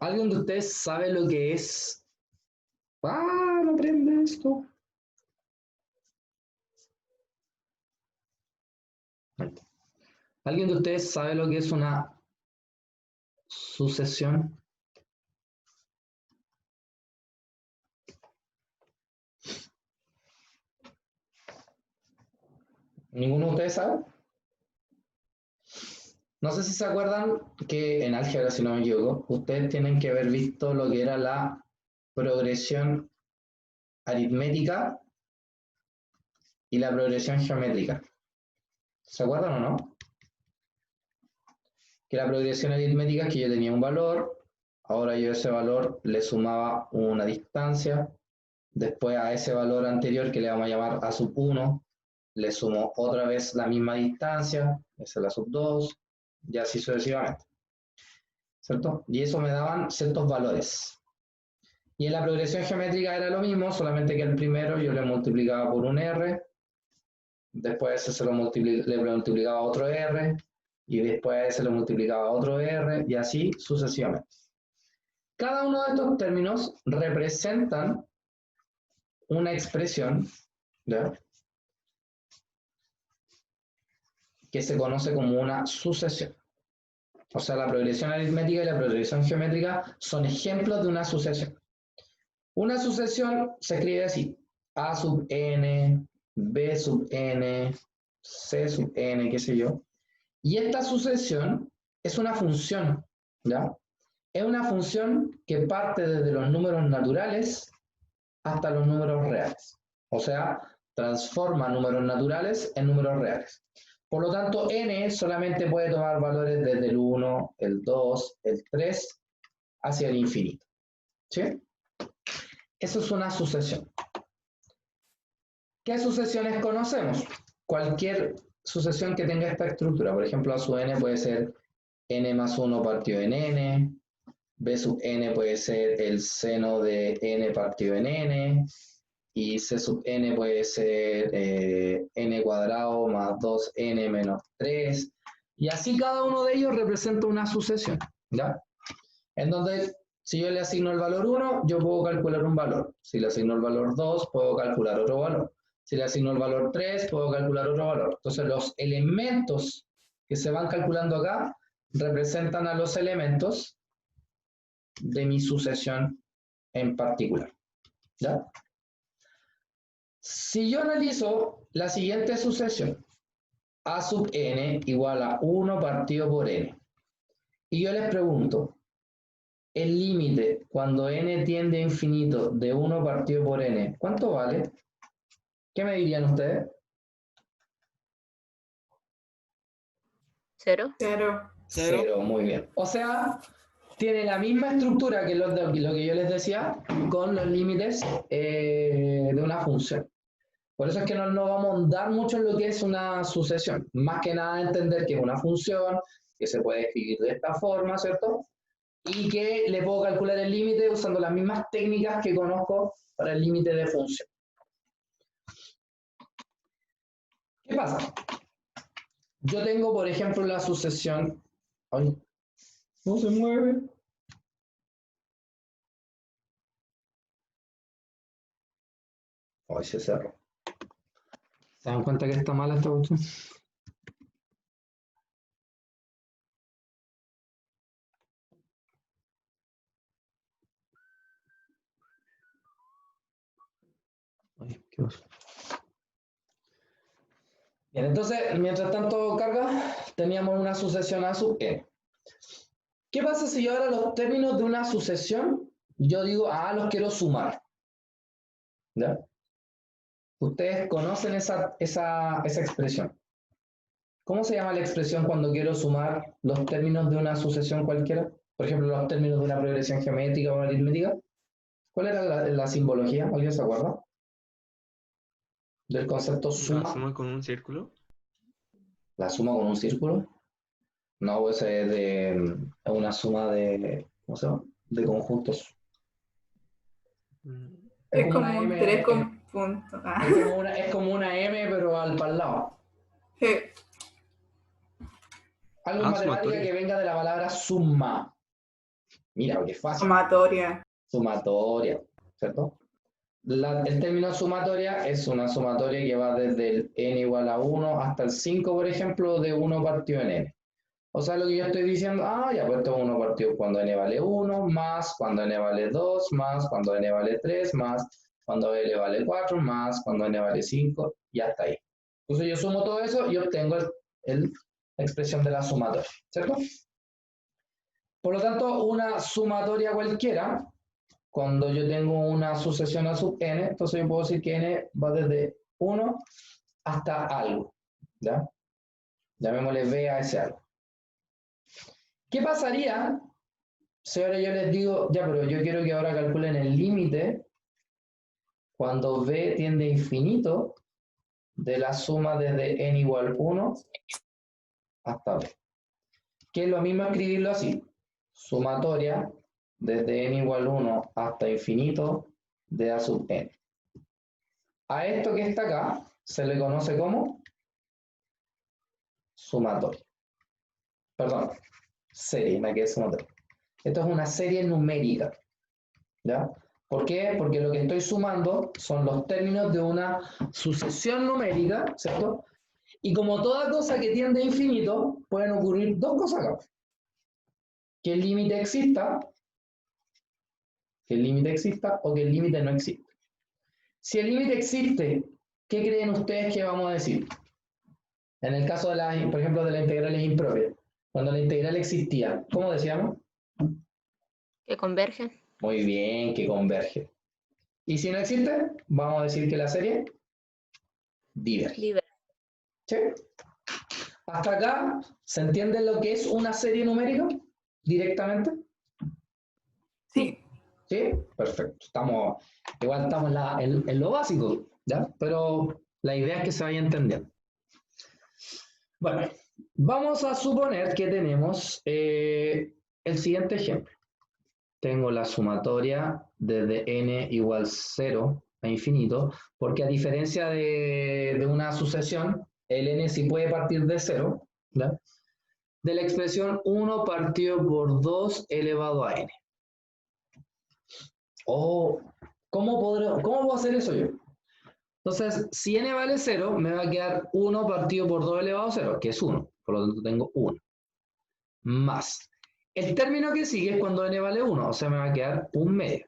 ¿Alguien de ustedes sabe lo que es? ¡Ah, no prende esto! ¿Alguien de ustedes sabe lo que es una sucesión? ¿Ninguno de ustedes sabe? No sé si se acuerdan que en álgebra, si no me equivoco, ustedes tienen que haber visto lo que era la progresión aritmética y la progresión geométrica. ¿Se acuerdan o no? Que la progresión aritmética es que yo tenía un valor, ahora yo a ese valor le sumaba una distancia, después a ese valor anterior que le vamos a llamar a sub 1, le sumo otra vez la misma distancia, esa es la sub 2, y así sucesivamente. ¿Cierto? Y eso me daban ciertos valores. Y en la progresión geométrica era lo mismo, solamente que el primero yo le multiplicaba por un R, después a ese se lo le multiplicaba otro R, y después a ese le multiplicaba otro R, y así sucesivamente. Cada uno de estos términos representan una expresión, ¿ya?, que se conoce como una sucesión. O sea, la progresión aritmética y la progresión geométrica son ejemplos de una sucesión. Una sucesión se escribe así: A sub n, B sub n, C sub n, qué sé yo. Y esta sucesión es una función, ¿ya? Es una función que parte desde los números naturales hasta los números reales. O sea, transforma números naturales en números reales. Por lo tanto, n solamente puede tomar valores desde el 1, el 2, el 3, hacia el infinito. ¿Sí? Eso es una sucesión. ¿Qué sucesiones conocemos? Cualquier sucesión que tenga esta estructura. Por ejemplo, a sub n puede ser n más 1 partido en n, b sub n puede ser el seno de n partido en n, y c sub n puede ser n cuadrado más 2n menos 3, y así cada uno de ellos representa una sucesión, ¿ya? En donde si yo le asigno el valor 1, yo puedo calcular un valor. Si le asigno el valor 2, puedo calcular otro valor. Si le asigno el valor 3, puedo calcular otro valor. Entonces los elementos que se van calculando acá representan a los elementos de mi sucesión en particular, ¿ya? Si yo analizo la siguiente sucesión, a sub n igual a 1 partido por n, y yo les pregunto, el límite cuando n tiende a infinito de 1 partido por n, ¿cuánto vale? ¿Qué me dirían ustedes? ¿Cero? Cero, muy bien. O sea, tiene la misma estructura que lo que yo les decía con los límites de una función. Por eso es que no vamos a ahondar mucho en lo que es una sucesión. Más que nada entender que es una función, que se puede escribir de esta forma, ¿cierto? Y que le puedo calcular el límite usando las mismas técnicas que conozco para el límite de función. ¿Qué pasa? Yo tengo, por ejemplo, la sucesión... ¡Ay! No se mueve. ¡Ay, se cerró! ¿Se dan cuenta que está mala esta cuestión? Ay, ¿qué pasa? Bien, entonces, mientras tanto carga, teníamos una sucesión a sub n. ¿Qué pasa si yo ahora los términos de una sucesión, yo digo, los quiero sumar? ¿Ya? Ustedes conocen esa expresión. ¿Cómo se llama la expresión cuando quiero sumar los términos de una sucesión cualquiera? Por ejemplo, los términos de una progresión geométrica o una aritmética. ¿Cuál era la simbología? ¿Alguien se acuerda? Del concepto suma. ¿La suma con un círculo? ¿La suma con un círculo? No, pues es una suma de, ¿cómo se llama? De conjuntos. Es como una un M, 3 con punto. es como una M, pero para el lado. Sí. Algo en matemática sumatoria. que venga de la palabra suma. Mira, qué fácil. Sumatoria. Sumatoria, ¿cierto? El término sumatoria es una sumatoria que va desde el n igual a 1 hasta el 5, por ejemplo, de 1 partido en n. O sea, lo que yo estoy diciendo, ya, pues esto es 1 partido cuando n vale 1, más cuando n vale 2, más cuando n vale 3, más cuando n vale 4, más cuando n vale 5, y hasta ahí. Entonces yo sumo todo eso y obtengo la expresión de la sumatoria, ¿cierto? Por lo tanto, una sumatoria cualquiera, cuando yo tengo una sucesión a sub n, entonces yo puedo decir que n va desde 1 hasta algo, ¿ya? Llamémosle b a ese algo. ¿Qué pasaría si ahora yo les digo, ya, pero yo quiero que ahora calculen el límite cuando b tiende a infinito de la suma desde n igual 1 hasta b? Que es lo mismo escribirlo así, sumatoria desde n igual 1 hasta infinito de a sub n. A esto que está acá se le conoce como sumatoria. Perdón, serie, me quedé sumatoria. Esto es una serie numérica, ¿ya? ¿Por qué? Porque lo que estoy sumando son los términos de una sucesión numérica, ¿cierto? Y como toda cosa que tiende a infinito, pueden ocurrir dos cosas acá. Que el límite exista, o que el límite no exista. Si el límite existe, ¿qué creen ustedes que vamos a decir? En el caso de por ejemplo, de las integrales impropias. Cuando la integral existía, ¿cómo decíamos? Que converge. Muy bien, que converge. Y si no existe, vamos a decir que la serie diverge. ¿Sí? ¿Hasta acá se entiende lo que es una serie numérica directamente? Sí. ¿Sí? Perfecto. Igual estamos en lo básico, ¿ya? Pero la idea es que se vaya entendiendo. Bueno, vamos a suponer que tenemos el siguiente ejemplo. Tengo la sumatoria desde n igual 0 a infinito, porque a diferencia de una sucesión, el n sí puede partir de 0, ¿ya? De la expresión 1 partido por 2 elevado a n. ¿Cómo puedo hacer eso yo? Entonces, si n vale 0, me va a quedar 1 partido por 2 elevado a 0, que es 1. Por lo tanto, tengo 1. Más. El término que sigue es cuando n vale 1, o sea, me va a quedar 1 medio.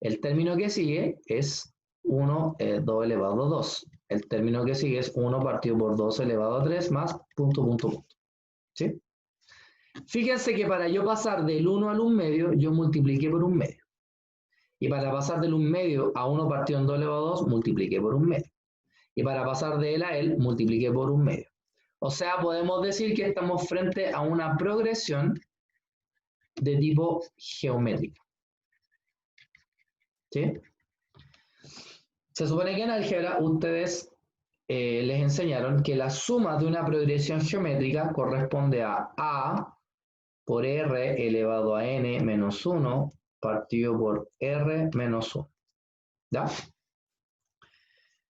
El término que sigue es 2 elevado a 2. El término que sigue es 1 partido por 2 elevado a 3 más punto, punto, punto. ¿Sí? Fíjense que para yo pasar del 1 al 1 medio, yo multipliqué por 1 medio. Y para pasar del 1 medio a 1 partido en 2 elevado a 2, multipliqué por 1 medio. Y para pasar de él a él, multipliqué por 1 medio. O sea, podemos decir que estamos frente a una progresión de tipo geométrico. ¿Sí? Se supone que en álgebra ustedes les enseñaron que la suma de una progresión geométrica corresponde a por r elevado a n menos 1 partido por r menos 1. ¿Ya?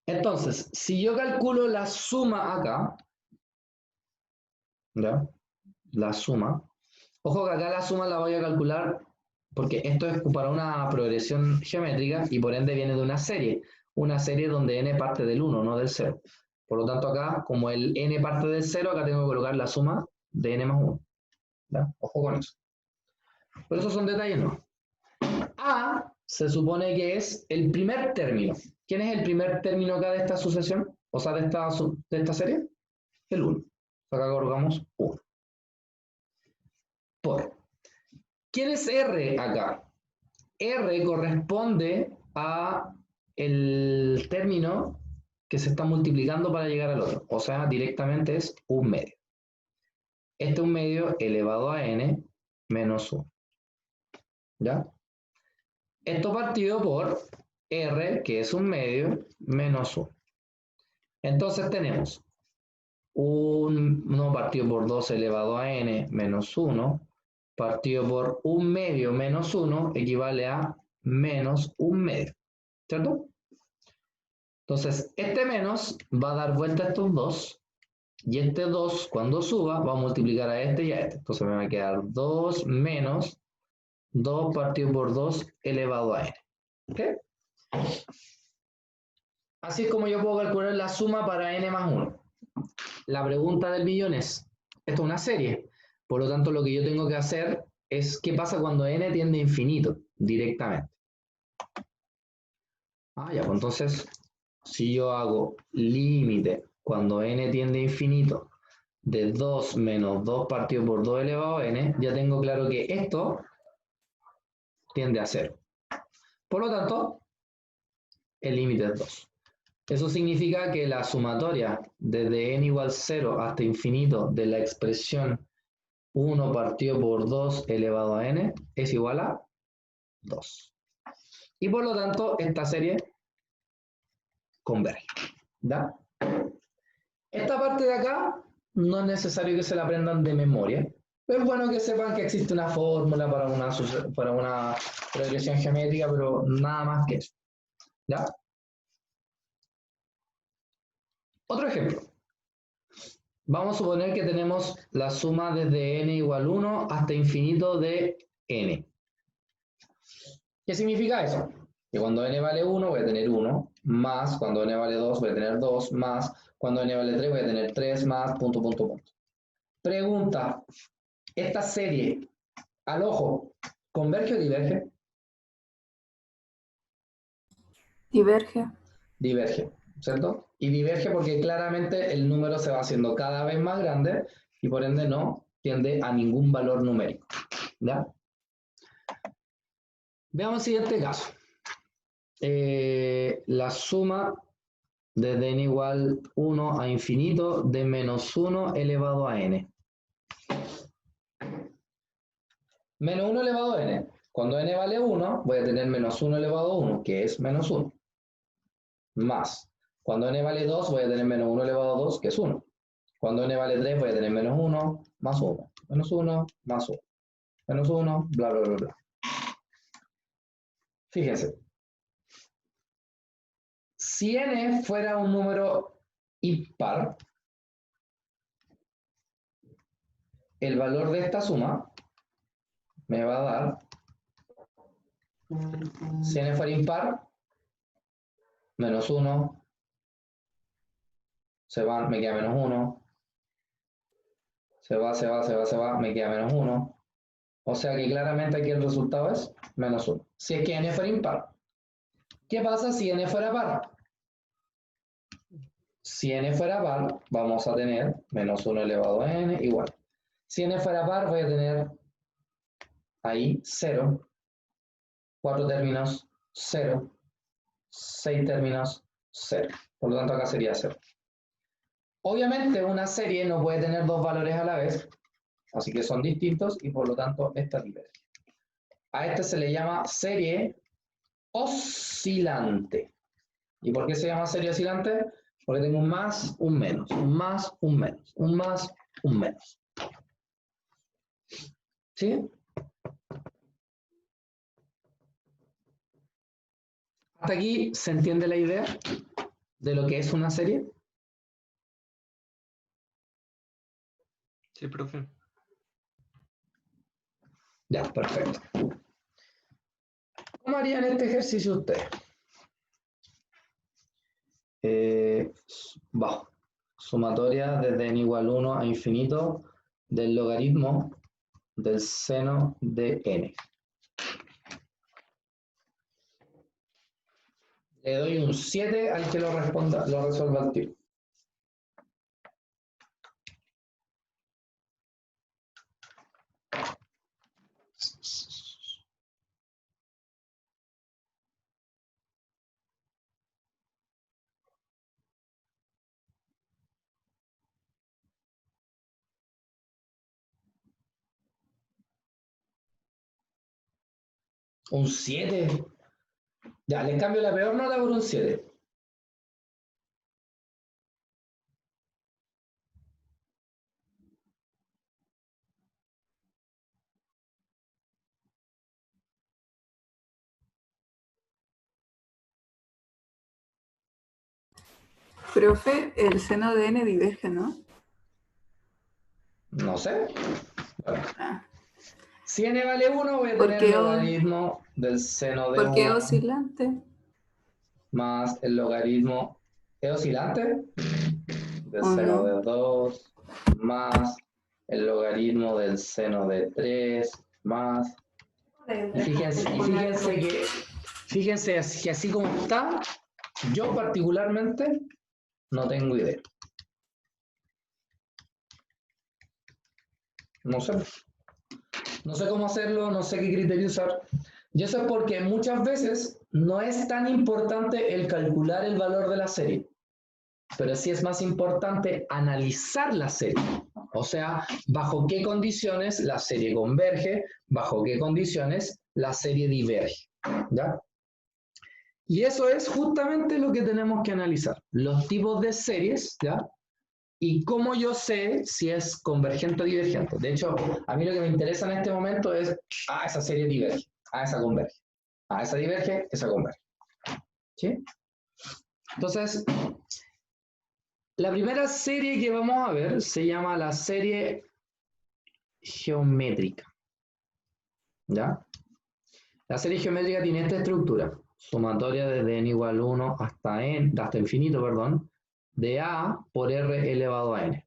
Entonces, si yo calculo la suma acá, ¿ya? La suma. Ojo que acá la suma la voy a calcular porque esto es para una progresión geométrica y por ende viene de una serie donde n parte del 1, no del 0. Por lo tanto acá, como el n parte del 0, acá tengo que colocar la suma de n más 1. ¿Ya? Ojo con eso. Pero esos son detalles, ¿no? A se supone que es el primer término. ¿Quién es el primer término acá de esta sucesión? O sea, de esta serie. El 1. Acá colocamos 1. ¿Quién es R acá? R corresponde a el término que se está multiplicando para llegar al otro. O sea, directamente es 1 medio. Este 1 medio elevado a n menos 1. ¿Ya? Esto partido por R, que es 1 medio, menos 1. Entonces tenemos 1 partido por 2 elevado a n menos 1 partido por 1 medio menos 1 equivale a menos 1 medio. ¿Cierto? Entonces, este menos va a dar vuelta a estos dos. Y este 2, cuando suba, va a multiplicar a este y a este. Entonces me va a quedar 2 menos 2 partido por 2 elevado a n. ¿Ok? Así es como yo puedo calcular la suma para n más 1. La pregunta del millón es, esto es una serie, por lo tanto lo que yo tengo que hacer es qué pasa cuando n tiende a infinito directamente. Ya, pues entonces, si yo hago límite cuando n tiende a infinito de 2 menos 2 partido por 2 elevado a n, ya tengo claro que esto tiende a 0. Por lo tanto, el límite es 2. Eso significa que la sumatoria desde n igual 0 hasta infinito de la expresión 1 partido por 2 elevado a n es igual a 2. Y por lo tanto, esta serie converge. ¿Ya? Esta parte de acá no es necesario que se la aprendan de memoria. Es bueno que sepan que existe una fórmula para una progresión geométrica, pero nada más que eso. ¿Ya? Otro ejemplo. Vamos a suponer que tenemos la suma desde n igual 1 hasta infinito de n. ¿Qué significa eso? Que cuando n vale 1 voy a tener 1, más cuando n vale 2 voy a tener 2, más cuando n vale 3 voy a tener 3, más, punto, punto, punto. Pregunta, ¿esta serie, al ojo, converge o diverge? Diverge. Diverge, ¿cierto? Y diverge porque claramente el número se va haciendo cada vez más grande y por ende no tiende a ningún valor numérico. ¿Ya? Veamos el siguiente caso. La suma desde n igual 1 a infinito de menos 1 elevado a n. Menos 1 elevado a n. Cuando n vale 1, voy a tener menos 1 elevado a 1, que es menos 1. Más. Cuando n vale 2, voy a tener menos 1 elevado a 2, que es 1. Cuando n vale 3, voy a tener menos 1, más 1. Menos 1, más 1. Menos 1, bla, bla, bla, bla. Fíjense. Si n fuera un número impar, el valor de esta suma me va a dar, si n fuera impar, menos 1, se va, me queda menos 1, se va, me queda menos 1. O sea que claramente aquí el resultado es menos 1. Si es que n fuera impar. ¿Qué pasa si n fuera par? Si n fuera par, vamos a tener menos 1 elevado a n igual. Si n fuera par, voy a tener ahí 0, 4 términos, 0, 6 términos, 0. Por lo tanto, acá sería 0. Obviamente, una serie no puede tener dos valores a la vez, así que son distintos y por lo tanto, esta diverge. A este se le llama serie oscilante. ¿Y por qué se llama serie oscilante? Porque tengo un más, un menos, un más, un menos, un más, un menos. ¿Sí? ¿Hasta aquí se entiende la idea de lo que es una serie? Sí, profe. Ya, perfecto. ¿Cómo harían este ejercicio ustedes? Sumatoria desde n igual 1 a infinito del logaritmo del seno de n. Le doy un 7 al que lo resuelva al tiro. ¿Un 7? Ya, les cambio la peor nota por un 7. Profe, el seno de n diverge, ¿no? No sé. Bueno, Ah. Si n vale 1, voy a ¿Por tener qué el logaritmo del seno de ¿Por qué 1 oscilante? más el logaritmo, ¿es oscilante? Del ¿O seno no? de 2 más el logaritmo del seno de 3 más... Y fíjense que así como está, yo particularmente no tengo idea. No sé. No sé cómo hacerlo, no sé qué criterio usar. Y eso es porque muchas veces no es tan importante el calcular el valor de la serie, pero sí es más importante analizar la serie. O sea, bajo qué condiciones la serie converge, bajo qué condiciones la serie diverge. ¿Ya? Y eso es justamente lo que tenemos que analizar. Los tipos de series, ¿ya? Y cómo yo sé si es convergente o divergente. De hecho, a mí lo que me interesa en este momento es, esa serie diverge, esa converge, esa diverge, esa converge. ¿Sí? Entonces, la primera serie que vamos a ver se llama la serie geométrica. ¿Ya? La serie geométrica tiene esta estructura, sumatoria desde n igual 1 hasta infinito, perdón, de a por r elevado a n.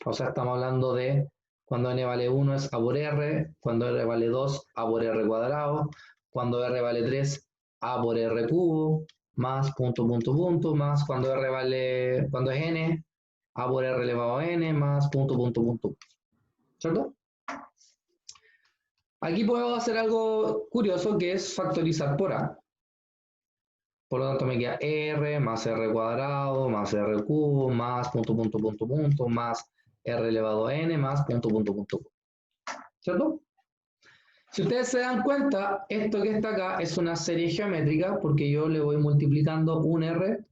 O sea, estamos hablando de cuando n vale 1 es a por r, cuando r vale 2 a por r cuadrado, cuando r vale 3 a por r cubo, más punto, punto, punto, más cuando es n, a por r elevado a n, más punto, punto, punto. ¿Cierto? Aquí puedo hacer algo curioso que es factorizar por a. Por lo tanto me queda r más r cuadrado, más r cubo, más punto, punto, punto, punto, más r elevado a n, más punto, punto, punto. ¿Cierto? Si ustedes se dan cuenta, esto que está acá es una serie geométrica porque yo le voy multiplicando un r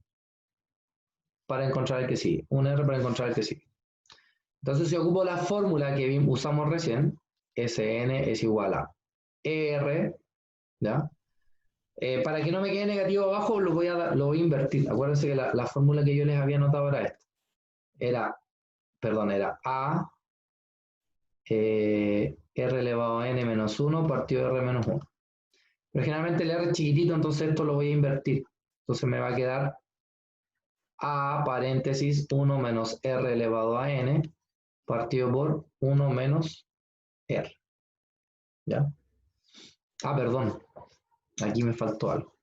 para encontrar el que sigue. Un r para encontrar el que sigue. Entonces, si ocupo la fórmula que usamos recién, Sn es igual a R, ¿ya? Para que no me quede negativo abajo, lo voy a invertir. Acuérdense que la fórmula que yo les había anotado era esta. Era A R elevado a n menos 1 partido de r menos 1. Pero generalmente el r es chiquitito, entonces esto lo voy a invertir. Entonces me va a quedar a paréntesis 1 menos r elevado a n partido por 1 menos r. ¿Ya? Perdón. Aquí me faltó algo.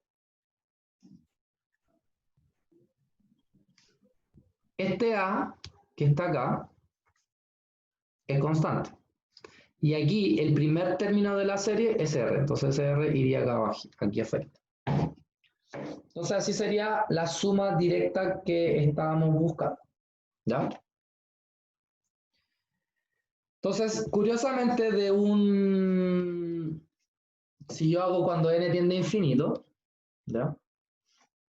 Este a que está acá es constante. Y aquí el primer término de la serie es r. Entonces ese r iría acá abajo, aquí afuera. Entonces así sería la suma directa que estábamos buscando. ¿Ya? Entonces, curiosamente, si yo hago cuando n tiende a infinito, ¿ya?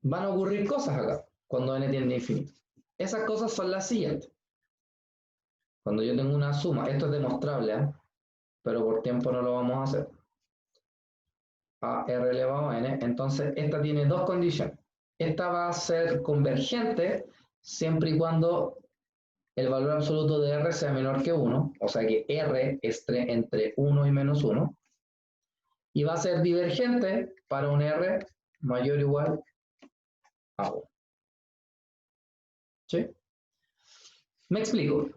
Van a ocurrir cosas acá, cuando n tiende a infinito. Esas cosas son las siguientes. Cuando yo tengo una suma, esto es demostrable, ¿eh? Pero por tiempo no lo vamos a hacer. A r elevado a n, entonces esta tiene dos condiciones. Esta va a ser convergente siempre y cuando el valor absoluto de r sea menor que 1, o sea que r esté entre 1 y menos 1, y va a ser divergente para un r mayor o igual a 1. ¿Sí? Me explico.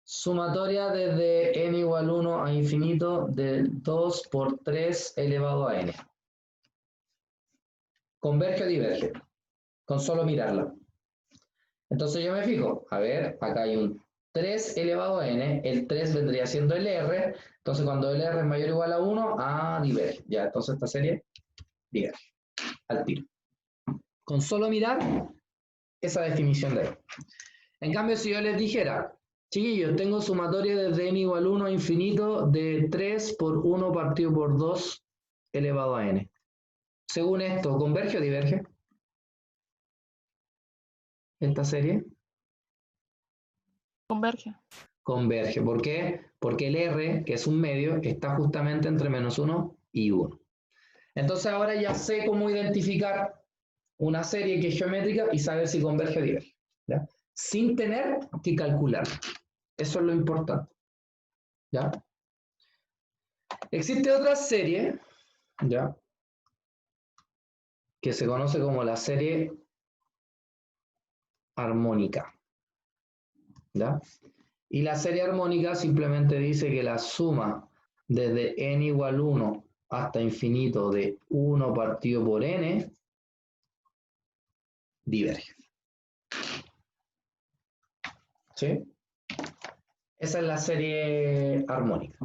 Sumatoria desde n igual 1 a infinito de 2 por 3 elevado a n. ¿Converge o diverge? Con solo mirarla. Entonces yo me fijo, a ver, acá hay un 3 elevado a n, el 3 vendría siendo el r, entonces cuando el r es mayor o igual a 1, diverge. Ya, entonces esta serie diverge, al tiro. Con solo mirar esa definición de ahí. En cambio, si yo les dijera, chiquillos, tengo sumatoria desde n igual 1 a infinito de 3 por 1 partido por 2 elevado a n. Según esto, ¿converge o diverge esta serie? Converge. Converge. ¿Por qué? Porque el r, que es un medio, está justamente entre menos 1 y 1. Entonces ahora ya sé cómo identificar una serie que es geométrica y saber si converge o diverge, ¿ya? Sin tener que calcular. Eso es lo importante, ¿ya? Existe otra serie, ¿ya? Que se conoce como la serie armónica, ¿ya? Y la serie armónica simplemente dice que la suma desde n igual 1 hasta infinito de 1 partido por n diverge. ¿Sí? Esa es la serie armónica,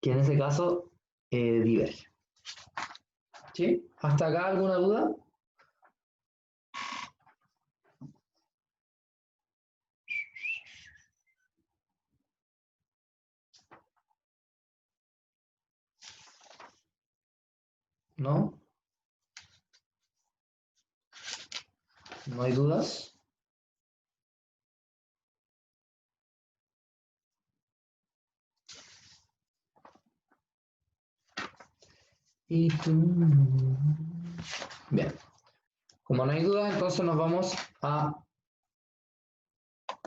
que en ese caso diverge. ¿Sí? ¿Hasta acá alguna duda? ¿No? ¿No hay dudas? Y tú... Bien. Como no hay dudas, entonces nos vamos a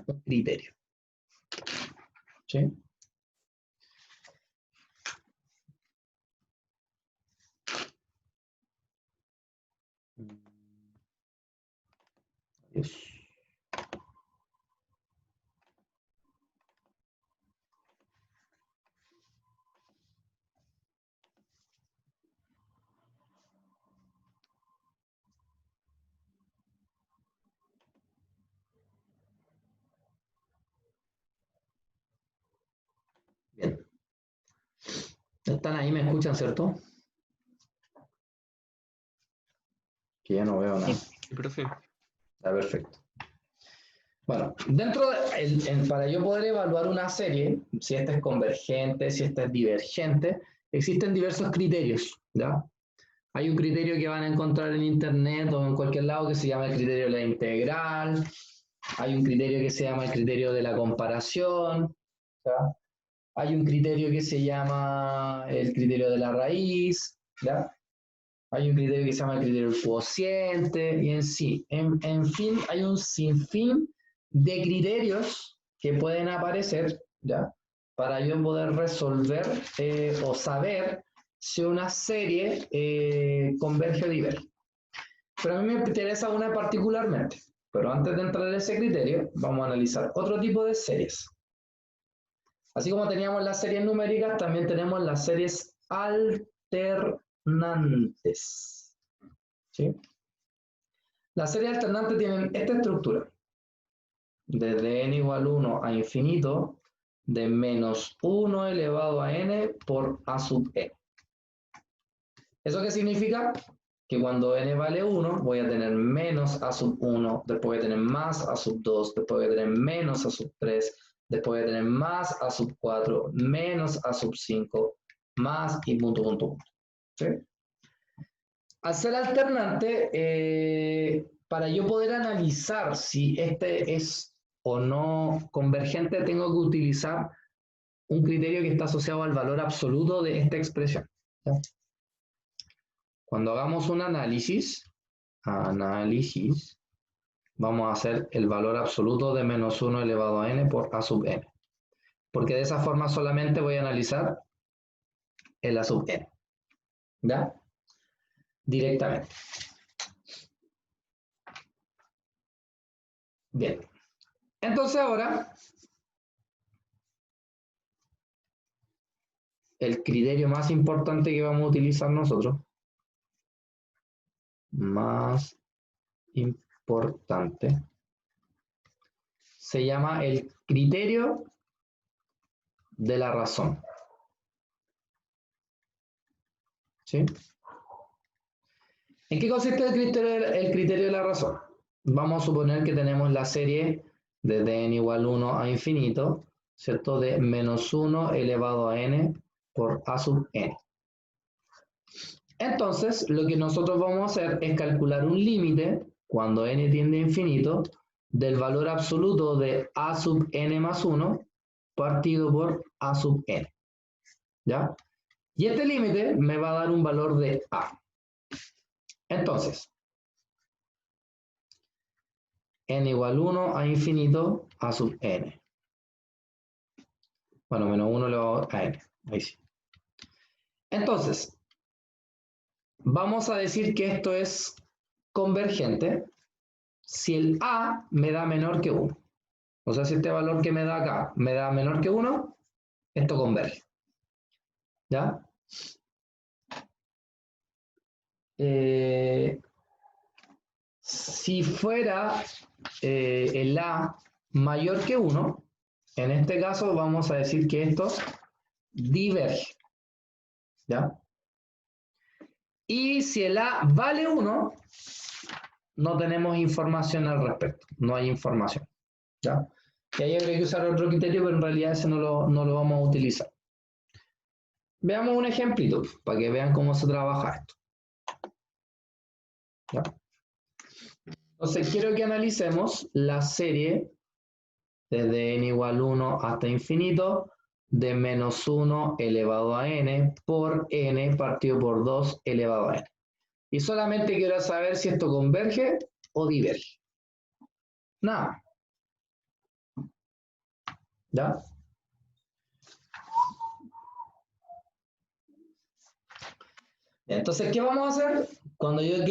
un criterio. ¿Sí? Adiós. Bien. ¿Están ahí? ¿Me escuchan, cierto? Que ya no veo nada. Sí, profe. Está perfecto. Bueno, para yo poder evaluar una serie, si esta es convergente, si esta es divergente, existen diversos criterios, ¿ya? Hay un criterio que van a encontrar en internet o en cualquier lado que se llama el criterio de la integral, hay un criterio que se llama el criterio de la comparación, ¿ya? Hay un criterio que se llama el criterio de la raíz, ¿ya? Hay un criterio que se llama el criterio del cociente, y en fin, hay un sinfín de criterios que pueden aparecer, ¿ya? Para yo poder resolver o saber si una serie converge o diverge. Pero a mí me interesa una particularmente. Pero antes de entrar en ese criterio, vamos a analizar otro tipo de series. Así como teníamos las series numéricas, también tenemos las series alternantes. ¿Sí? Las series alternantes tienen esta estructura. Desde n igual 1 a infinito, de menos 1 elevado a n por a sub n. ¿Eso qué significa? Que cuando n vale 1, voy a tener menos a sub 1, después voy a tener más a sub 2, después voy a tener menos a sub 3, después voy a tener más a sub 4, menos a sub 5, más y punto, punto, punto. ¿Sí? Al ser alternante, para yo poder analizar si este es o no convergente, tengo que utilizar un criterio que está asociado al valor absoluto de esta expresión. ¿Sí? Cuando hagamos un análisis, vamos a hacer el valor absoluto de menos 1 elevado a n por a sub n. Porque de esa forma solamente voy a analizar el a sub n. ¿Ya? Directamente. Bien. Entonces ahora, el criterio más importante que vamos a utilizar nosotros, se llama el criterio de la razón. ¿Sí? ¿En qué consiste el criterio de la razón? Vamos a suponer que tenemos la serie desde n igual 1 a infinito, ¿cierto? De menos 1 elevado a n por a sub n. Entonces, lo que nosotros vamos a hacer es calcular un límite, cuando n tiende a infinito, del valor absoluto de a sub n más 1 partido por a sub n. ¿Ya? Y este límite me va a dar un valor de a. Entonces, n igual 1 a infinito a sub n. Bueno, menos 1 elevado a n. Ahí sí. Entonces, vamos a decir que esto es convergente si el a me da menor que 1. O sea, si este valor que me da acá me da menor que 1, esto converge. ¿Ya? Si fuera el a mayor que 1, en este caso vamos a decir que esto diverge. ¿Ya? Y si el a vale 1, no tenemos información al respecto. No hay información. ¿Ya? Y ahí habría que usar otro criterio, pero en realidad ese no lo vamos a utilizar. Veamos un ejemplito para que vean cómo se trabaja esto. ¿Ya? Entonces quiero que analicemos la serie desde n igual 1 hasta infinito de menos 1 elevado a n por n partido por 2 elevado a n. Y solamente quiero saber si esto converge o diverge. Nada. ¿Ya? Entonces, ¿qué vamos a hacer? Cuando yo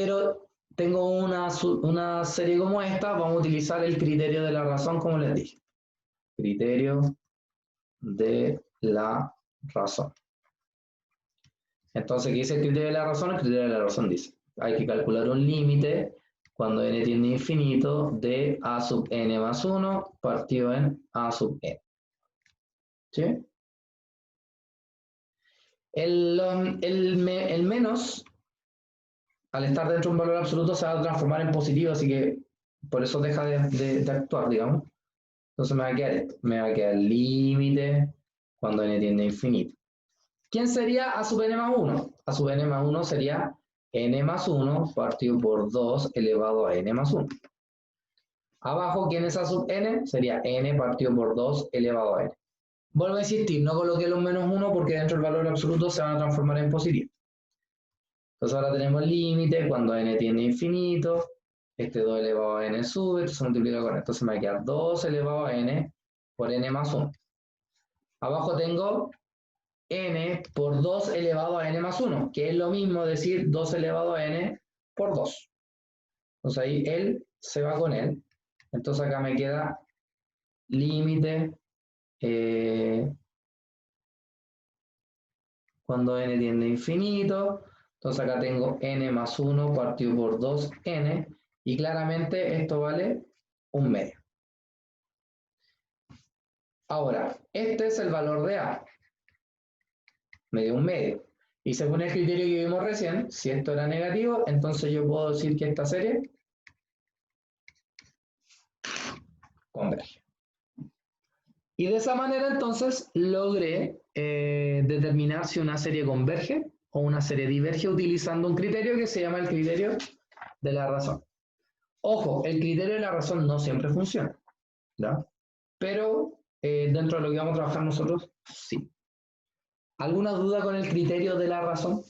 tengo una serie como esta, vamos a utilizar el criterio de la razón, como les dije. Criterio de la razón. Entonces, ¿qué dice el criterio de la razón? El criterio de la razón dice, hay que calcular un límite cuando n tiende a infinito de a sub n más 1 partido en a sub n. ¿Sí? El menos, al estar dentro de un valor absoluto, se va a transformar en positivo, así que por eso deja de actuar, digamos. Entonces me va a quedar esto. Me va a quedar límite cuando n tiende a infinito. ¿Quién sería a sub n más 1? A sub n más 1 sería n más 1 partido por 2 elevado a n más 1. Abajo, ¿quién es a sub n? Sería n partido por 2 elevado a n. Vuelvo a insistir, no coloqué los menos 1 porque dentro del valor absoluto se van a transformar en positivo. Entonces ahora tenemos el límite cuando n tiende a infinito. Este 2 elevado a n sube, esto se multiplica con esto. Entonces me va a quedar 2 elevado a n por n más 1. Abajo tengo n por 2 elevado a n más 1, que es lo mismo decir 2 elevado a n por 2. Entonces ahí él se va con él. Entonces acá me queda límite cuando n tiende a infinito. Entonces acá tengo n más 1 partido por 2n. Y claramente esto vale 1 medio. Ahora, este es el valor de a. Me dio 1 medio. Y según el criterio que vimos recién, si esto era negativo, entonces yo puedo decir que esta serie converge. Y de esa manera entonces logré determinar si una serie converge o una serie diverge utilizando un criterio que se llama el criterio de la razón. Ojo, el criterio de la razón no siempre funciona, ¿ya? Pero dentro de lo que vamos a trabajar nosotros, sí. ¿Alguna duda con el criterio de la razón?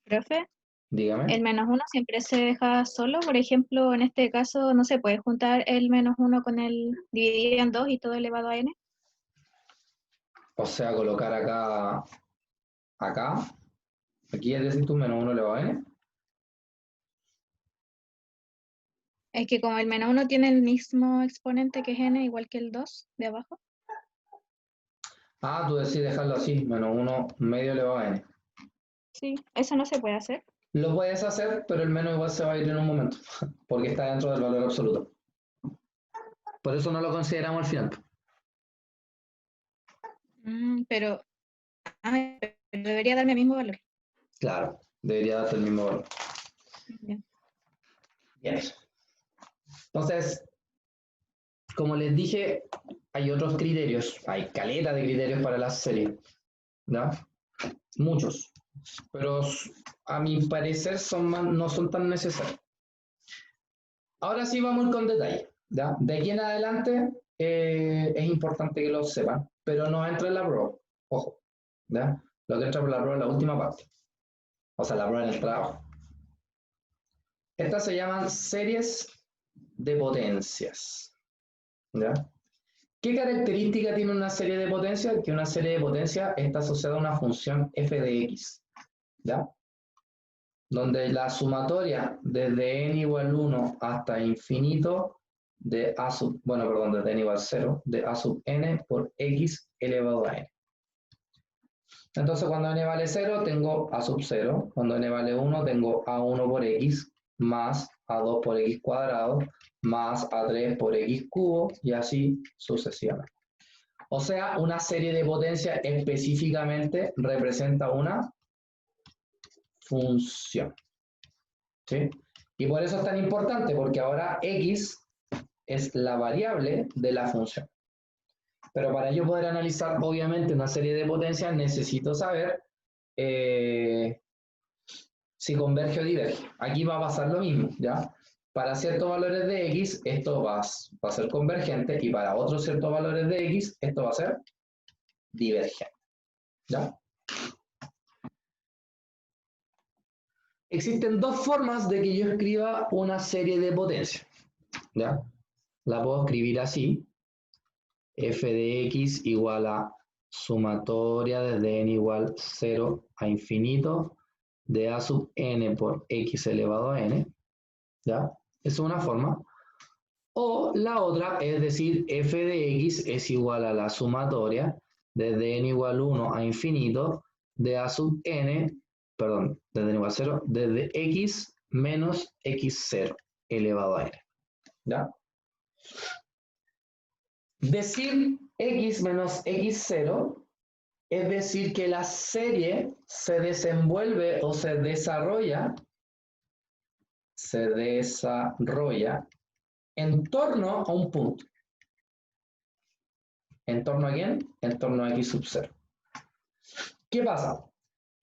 Profe, Dígame. el menos 1 siempre se deja solo. Por ejemplo, en este caso, no se puede juntar el menos 1 con el dividido en 2 y todo elevado a n. O sea, colocar acá, aquí es decir, tú menos 1 elevado a n. Es que como el menos 1 tiene el mismo exponente que es n, igual que el 2 de abajo. Ah, tú decís dejarlo así, menos 1 medio elevado a n. Sí, eso no se puede hacer. Lo puedes hacer, pero el menos igual se va a ir en un momento, porque está dentro del valor absoluto. Por eso no lo consideramos al final. Pero debería darme el mismo valor. Claro, debería darte el mismo valor. Bien. Bien. Entonces, como les dije, hay otros criterios, hay caleta de criterios para las series, ¿ya? Muchos, pero a mi parecer no son tan necesarios. Ahora sí vamos a ir con detalle, ¿ya? De aquí en adelante es importante que lo sepan, pero no entra en la prueba, ojo, ¿ya? Lo que entra por la prueba es la última parte, o sea, la prueba en el trabajo. Estas se llaman series de potencias, ¿ya? ¿Qué característica tiene una serie de potencias? Que una serie de potencias está asociada a una función f de x, ¿ya? Donde la sumatoria desde n igual 1 hasta infinito de a sub, bueno, perdón, desde n igual 0, de a sub n por x elevado a n. Entonces, cuando n vale 0, tengo a sub 0. Cuando n vale 1, tengo a1 por x más a2 por x cuadrado más a3 por x cubo y así sucesivamente. O sea, una serie de potencias específicamente representa una función. ¿Sí? Y por eso es tan importante, porque ahora x es la variable de la función. Pero para yo poder analizar, obviamente, una serie de potencias, necesito saber si converge o diverge. Aquí va a pasar lo mismo, ¿ya? Para ciertos valores de x, esto va a ser convergente, y para otros ciertos valores de x, esto va a ser divergente, ¿ya? Existen dos formas de que yo escriba una serie de potencias, ¿ya? La puedo escribir así: f de x igual a sumatoria desde n igual 0 a infinito de a sub n por x elevado a n, ¿ya? Esa es una forma. O la otra es decir, f de x es igual a la sumatoria desde n igual 1 a infinito de a sub n, perdón, desde n igual 0, desde x menos x0 elevado a n, ¿ya? Decir x menos x0 es decir que la serie se desenvuelve o se desarrolla en torno a un punto. ¿En torno a quién? En torno a x sub 0. ¿Qué pasa?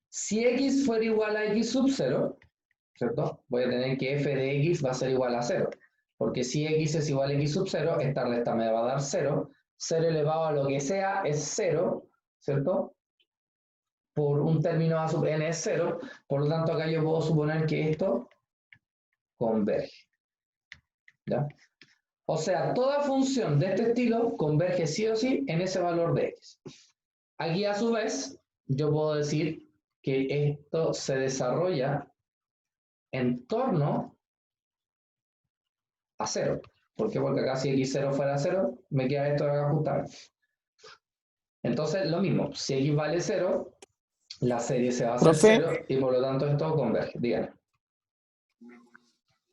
Si x fuera igual a x sub 0, ¿cierto? Voy a tener que f de x va a ser igual a 0. Porque si x es igual a x sub 0, esta resta me va a dar 0. 0 elevado a lo que sea es 0, ¿cierto? Por un término a sub n es 0. Por lo tanto, acá yo puedo suponer que esto converge, ¿ya? O sea, toda función de este estilo converge sí o sí en ese valor de x. Aquí, a su vez, yo puedo decir que esto se desarrolla en torno a 0. ¿Por qué? Porque acá si x0 fuera 0, me queda esto de acá justamente. Entonces, lo mismo, si x vale 0, la serie se va a hacer Profe, 0 y por lo tanto esto converge. Díganme.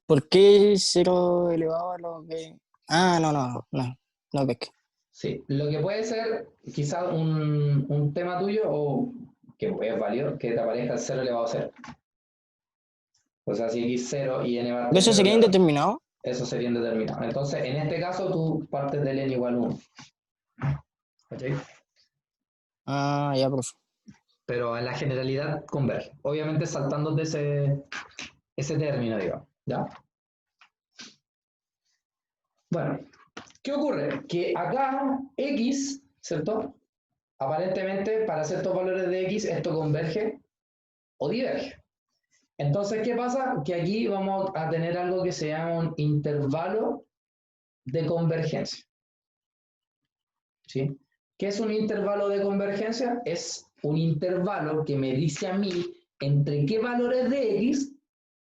¿por qué 0 elevado a lo que...? Ah, no pesqué. Sí, lo que puede ser quizás un tema tuyo o que es válido, que te aparezca el 0 elevado a 0. O sea, si x0 y n va a ¿Eso sería indeterminado? eso sería indeterminado. Entonces, en este caso, tú partes del n igual 1. ¿Cachai? Ah, ya, profe. Pero en la generalidad converge. Obviamente saltándote ese término, digamos. ¿Ya? Bueno, ¿qué ocurre? Que acá x, ¿cierto? Aparentemente, para ciertos valores de x, esto converge o diverge. Entonces, ¿qué pasa? Que aquí vamos a tener algo que se llama un intervalo de convergencia. ¿Sí? ¿Qué es un intervalo de convergencia? Es un intervalo que me dice a mí entre qué valores de x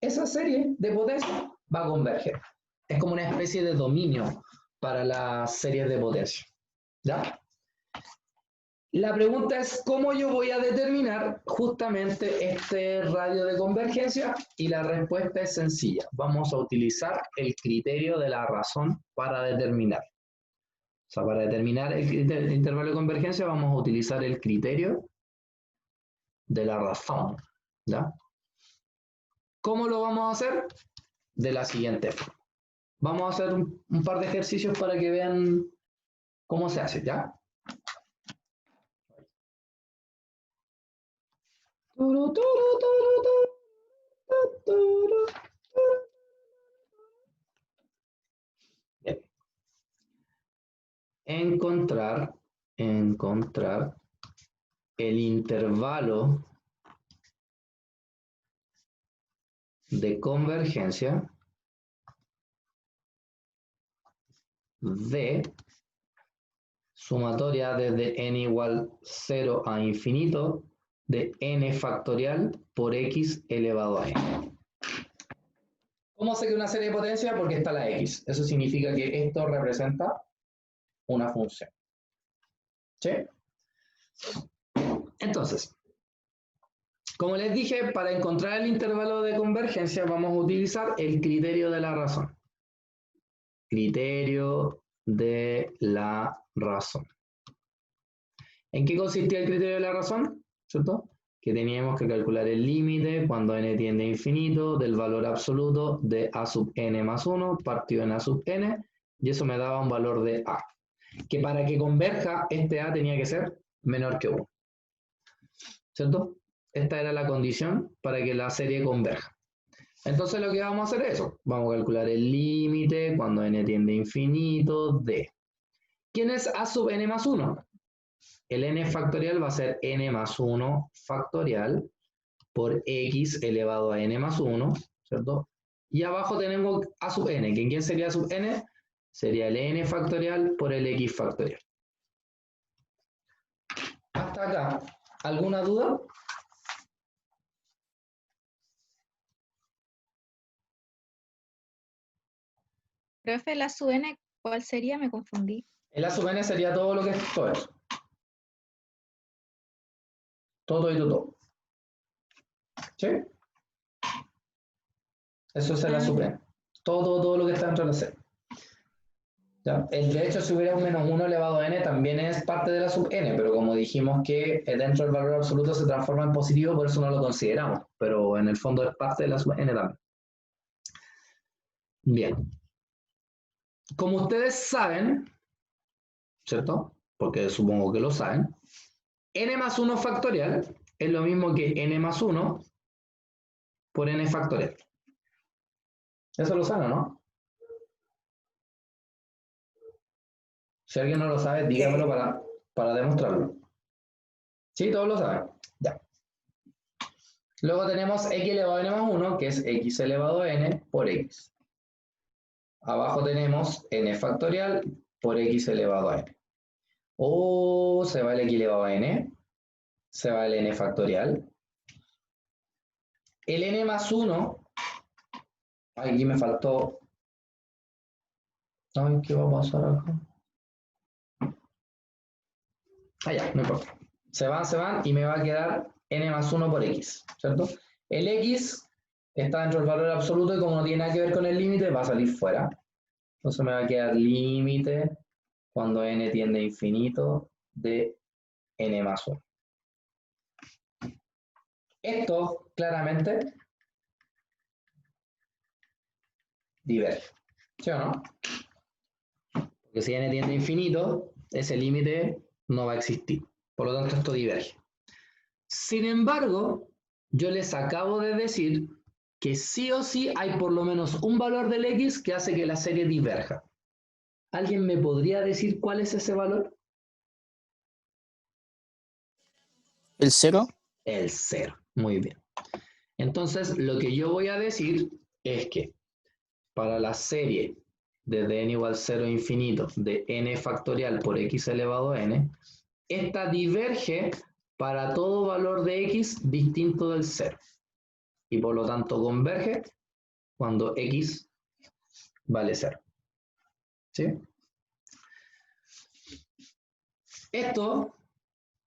esa serie de potencia va a converger. Es como una especie de dominio para las series de potencia. ¿Ya? La pregunta es cómo yo voy a determinar justamente este radio de convergencia, y la respuesta es sencilla. Vamos a utilizar el criterio de la razón para determinar. O sea, para determinar el intervalo de convergencia vamos a utilizar el criterio de la razón, ¿ya? ¿Cómo lo vamos a hacer? De la siguiente forma. Vamos a hacer un par de ejercicios para que vean cómo se hace, ¿ya? Bien. Encontrar el intervalo de convergencia de sumatoria desde n igual 0 a infinito de n factorial por x elevado a n. ¿Cómo sé que una serie de potencia? Porque está la x. Eso significa que esto representa una función. ¿Sí? Entonces, como les dije, para encontrar el intervalo de convergencia vamos a utilizar el criterio de la razón. Criterio de la razón. ¿En qué consistía el criterio de la razón? ¿Cierto? Que teníamos que calcular el límite cuando n tiende a infinito del valor absoluto de a sub n más 1 partido en a sub n, y eso me daba un valor de a. Que para que converja, este a tenía que ser menor que 1. ¿Cierto? Esta era la condición para que la serie converja. Entonces lo que vamos a hacer es eso. Vamos a calcular el límite cuando n tiende a infinito de... ¿Quién es a sub n más 1? El n factorial va a ser n más 1 factorial por x elevado a n más 1, ¿cierto? Y abajo tenemos a sub n. ¿Quién sería a sub n? Sería el n factorial por el x factorial. Hasta acá, ¿alguna duda? Profe, la sub n, ¿cuál sería? Me confundí. El a sub n sería todo lo que es todo eso. Todo y todo. ¿Sí? Eso es el a sub n. Todo lo que está dentro de la serie. ¿Ya? De hecho, si hubiera un menos 1 elevado a n, también es parte de la sub n, pero como dijimos que dentro del valor absoluto se transforma en positivo, por eso no lo consideramos, pero en el fondo es parte de la sub n también. Bien. Como ustedes saben, ¿cierto? Porque supongo que lo saben, n más 1 factorial es lo mismo que n más 1 por n factorial. Eso lo saben, ¿no? Si alguien no lo sabe, dígamelo para demostrarlo. ¿Sí? ¿Todos lo saben? Ya. Luego tenemos x elevado a n más 1, que es x elevado a n por x. Abajo tenemos n factorial por x elevado a n. O se va el x elevado a n, se va el n factorial. El n más 1, aquí me faltó... Ay, ¿qué va a pasar acá? Ya, no importa. Se van y me va a quedar n más 1 por x, ¿cierto? El x está dentro del valor absoluto y como no tiene nada que ver con el límite, va a salir fuera. Entonces me va a quedar límite cuando n tiende a infinito de n más 1. Esto claramente diverge, ¿sí o no? Porque si n tiende a infinito, ese límite no va a existir. Por lo tanto, esto diverge. Sin embargo, yo les acabo de decir que sí o sí hay por lo menos un valor del x que hace que la serie diverja. ¿Alguien me podría decir cuál es ese valor? ¿El 0? El 0. Muy bien. Entonces, lo que yo voy a decir es que para la serie desde n igual 0 a infinito de n factorial por x elevado a n, esta diverge para todo valor de x distinto del 0. Y por lo tanto converge cuando x vale 0. ¿Sí? Esto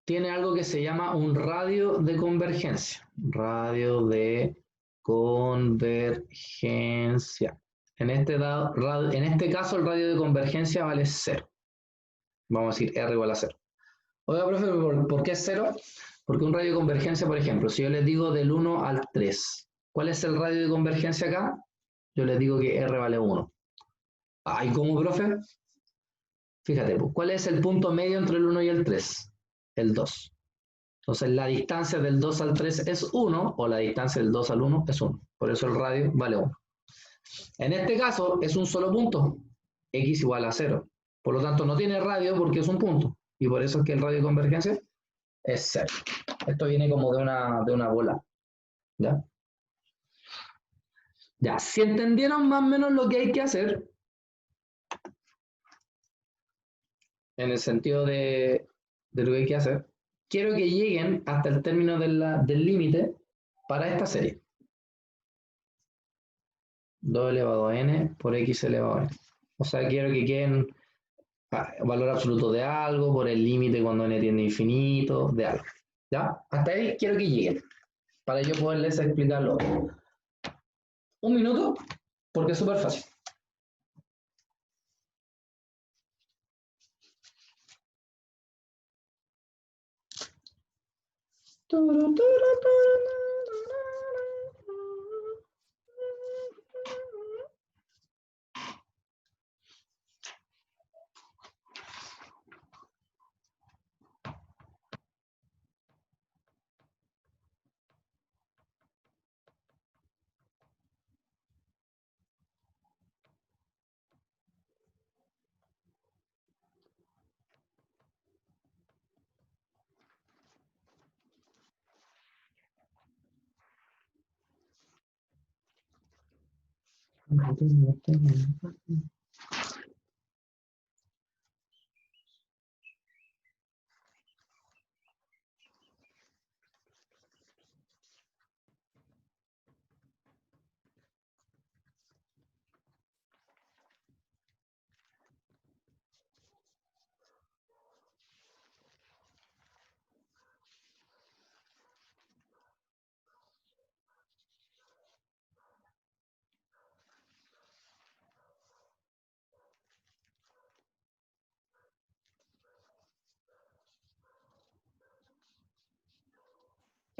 tiene algo que se llama un radio de convergencia. Radio de convergencia. En este caso el radio de convergencia vale 0. Vamos a decir R igual a 0. Oiga, profe, ¿por qué es 0? Porque un radio de convergencia, por ejemplo, si yo les digo del 1 al 3, ¿cuál es el radio de convergencia acá? Yo les digo que R vale 1. Ay, ¿cómo, profe? Fíjate, ¿cuál es el punto medio entre el 1 y el 3? El 2. Entonces la distancia del 2 al 3 es 1, o la distancia del 2 al 1 es 1. Por eso el radio vale 1. En este caso es un solo punto, x igual a 0. Por lo tanto no tiene radio porque es un punto. Y por eso es que el radio de convergencia es 0. Esto viene como de una bola. ¿Ya? Ya, si entendieron más o menos lo que hay que hacer, en el sentido de lo que hay que hacer, quiero que lleguen hasta el término del límite para esta serie. 2 elevado a n por x elevado a n. O sea, quiero que queden valor absoluto de algo por el límite cuando n tiende a infinito, de algo. ¿Ya? Hasta ahí quiero que lleguen, para yo poderles explicarlo. Un minuto, porque es súper fácil.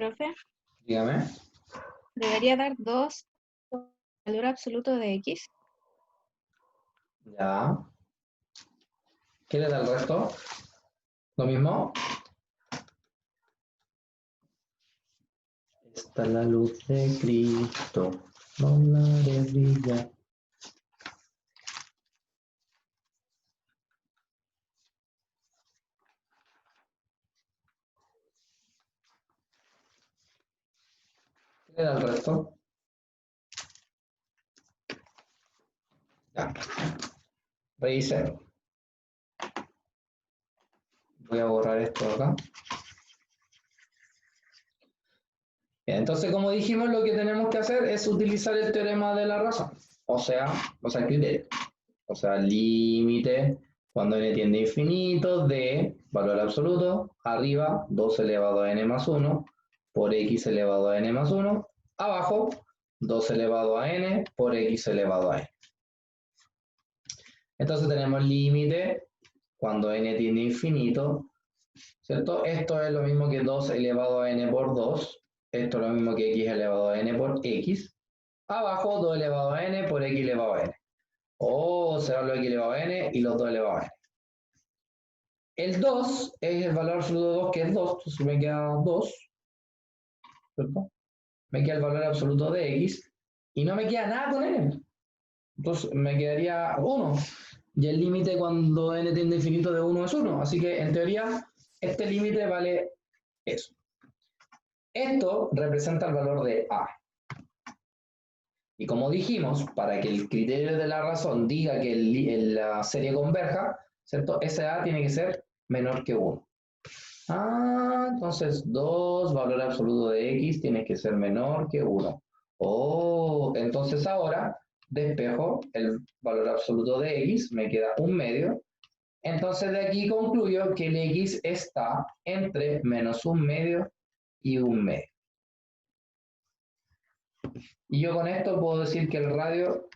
Profe, Dígame. debería dar 2 valor absoluto de x. Ya. ¿Qué le da el resto? ¿Lo mismo? Esta es la luz de Cristo, no la de brillar. ¿Qué le da el resto? Ya. Revise. Voy a borrar esto de acá. Bien, entonces, como dijimos, lo que tenemos que hacer es utilizar el teorema de la razón. O sea, el criterio. O sea, límite cuando n tiende a infinito de valor absoluto, arriba 2 elevado a n más 1 por x elevado a n más 1, abajo 2 elevado a n por x elevado a n. Entonces tenemos límite cuando n tiende a infinito, ¿cierto? Esto es lo mismo que 2 elevado a n por 2, esto es lo mismo que x elevado a n por x, abajo 2 elevado a n por x elevado a n. O será lo x elevado a n y los 2 elevado a n. El 2 es el valor absoluto de 2, que es 2, entonces me queda 2, ¿cierto? Me queda el valor absoluto de x, y no me queda nada con n. Entonces me quedaría 1, y el límite cuando n tiende a infinito de 1 es 1, así que en teoría este límite vale eso. Esto representa el valor de a. Y como dijimos, para que el criterio de la razón diga que la serie converja, ¿cierto? Ese a tiene que ser menor que 1. Entonces 2, valor absoluto de x, tiene que ser menor que 1. Entonces ahora despejo el valor absoluto de x, me queda 1 medio. Entonces de aquí concluyo que el x está entre menos 1 medio y 1 medio. Y yo con esto puedo decir que el radio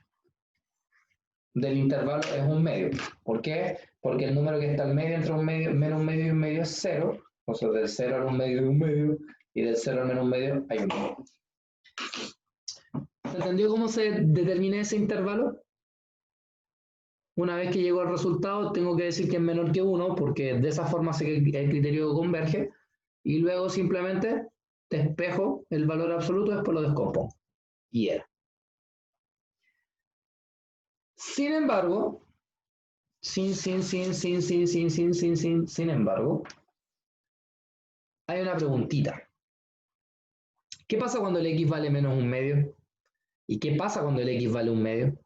del intervalo es 1 medio. ¿Por qué? Porque el número que está al medio entre 1 medio, menos 1 medio y 1 medio es 0. Entonces del 0 al 1 medio hay 1 medio, y del 0 al menos 1 medio hay 1 medio. ¿Se entendió cómo se determina ese intervalo? Una vez que llego al resultado, tengo que decir que es menor que 1, porque de esa forma sé que el criterio converge, y luego simplemente despejo el valor absoluto, después lo descompongo. Y era. Sin embargo, sin embargo, hay una preguntita. ¿Qué pasa cuando el x vale menos 1 medio? ¿Y qué pasa cuando el x vale 1 medio?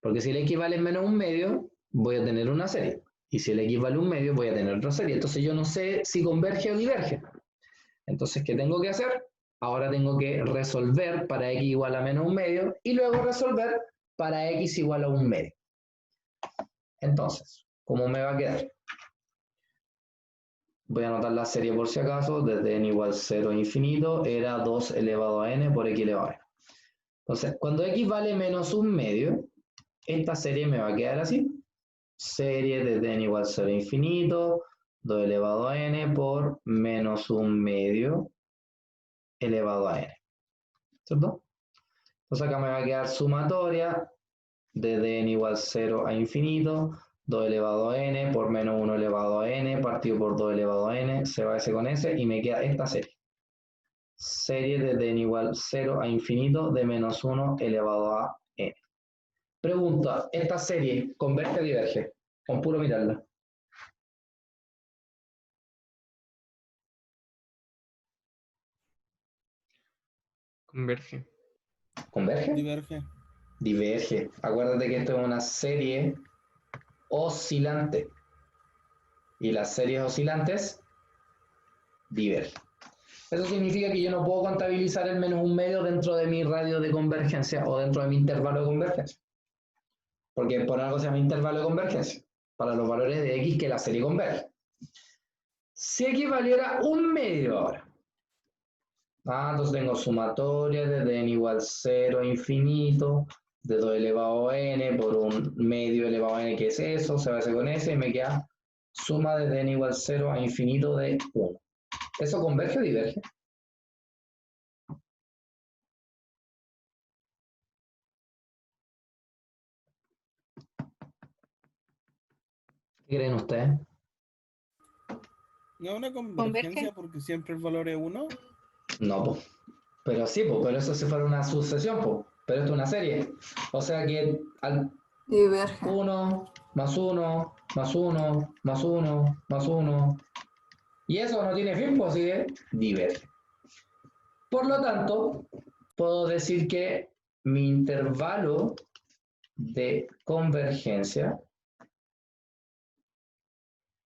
Porque si el x vale menos 1 medio, voy a tener una serie. Y si el x vale 1/2, voy a tener otra serie. Entonces yo no sé si converge o diverge. Entonces, ¿qué tengo que hacer? Ahora tengo que resolver para x igual a menos 1/2 y luego resolver para x igual a 1/2. Entonces, ¿cómo me va a quedar? Voy a anotar la serie por si acaso. Desde n igual 0 a infinito era 2 elevado a n por x elevado a n. Entonces, cuando x vale menos 1/2, esta serie me va a quedar así. Serie desde n igual 0 a infinito, 2 elevado a n por menos 1/2 elevado a n. ¿Cierto? Entonces acá me va a quedar sumatoria desde n igual 0 a infinito, 2 elevado a n por menos 1 elevado a n partido por 2 elevado a n, se va ese con ese y me queda esta serie. Serie desde n igual 0 a infinito de menos 1 elevado a n. Pregunta, ¿esta serie converge o diverge? Con puro mirarla. Converge. ¿Converge? Diverge. Diverge. Acuérdate que esto es una serie oscilante. Y las series oscilantes divergen. Eso significa que yo no puedo contabilizar el menos 1/2 dentro de mi radio de convergencia o dentro de mi intervalo de convergencia. Porque por algo se llama intervalo de convergencia, para los valores de x que la serie converge. Si x valiera 1/2 ahora, entonces tengo sumatoria desde n igual 0 a infinito, de 2 elevado a n por 1/2 elevado a n, que es eso, se va a hacer con ese, y me queda suma desde n igual 0 a infinito de 1. ¿Eso converge o diverge? ¿Qué creen ustedes? ¿No es una convergencia ¿Converge? porque siempre el valor es 1? No, pues. Pero sí, pues, pero eso si fuera una sucesión, pues. Pero esto es una serie. O sea que al Diverge. 1 más 1 más 1 más 1 más 1. Y eso no tiene fin, pues así que diverge. Por lo tanto, puedo decir que mi intervalo de convergencia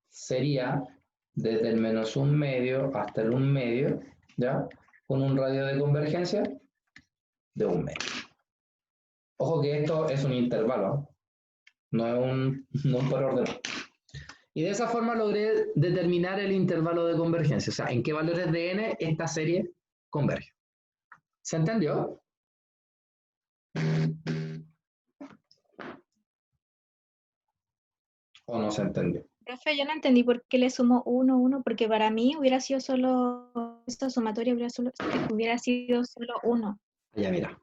sería desde el menos 1/2 hasta el 1/2, ¿ya? Con un radio de convergencia de 1/2. Ojo que esto es un intervalo, no es por orden. Y de esa forma logré determinar el intervalo de convergencia, o sea, en qué valores de n esta serie converge. ¿Se entendió? ¿O no se entendió? Profe, yo no entendí por qué le sumo 1, 1, porque para mí hubiera sido solo, esta sumatoria hubiera sido solo 1. Ya mira,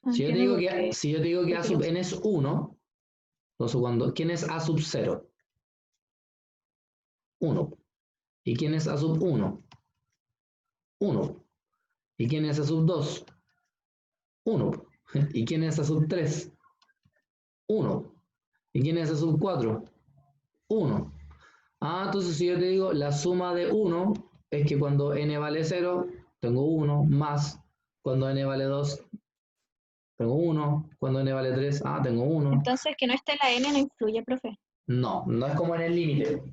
No si yo te entiendo digo por que, qué. si yo te digo que a sub n es 1, entonces ¿quién es a sub 0? 1. ¿Y quién es a sub 1? 1. ¿Y quién es a sub 2? 1. ¿Y quién es a sub 3? 1. ¿Y quién es a sub 4? 1. Entonces si yo te digo la suma de 1 es que cuando n vale 0, tengo 1, más cuando n vale 2, tengo 1, cuando n vale 3, tengo 1. Entonces, que no esté la n no influye, profe. No, no es como en el límite.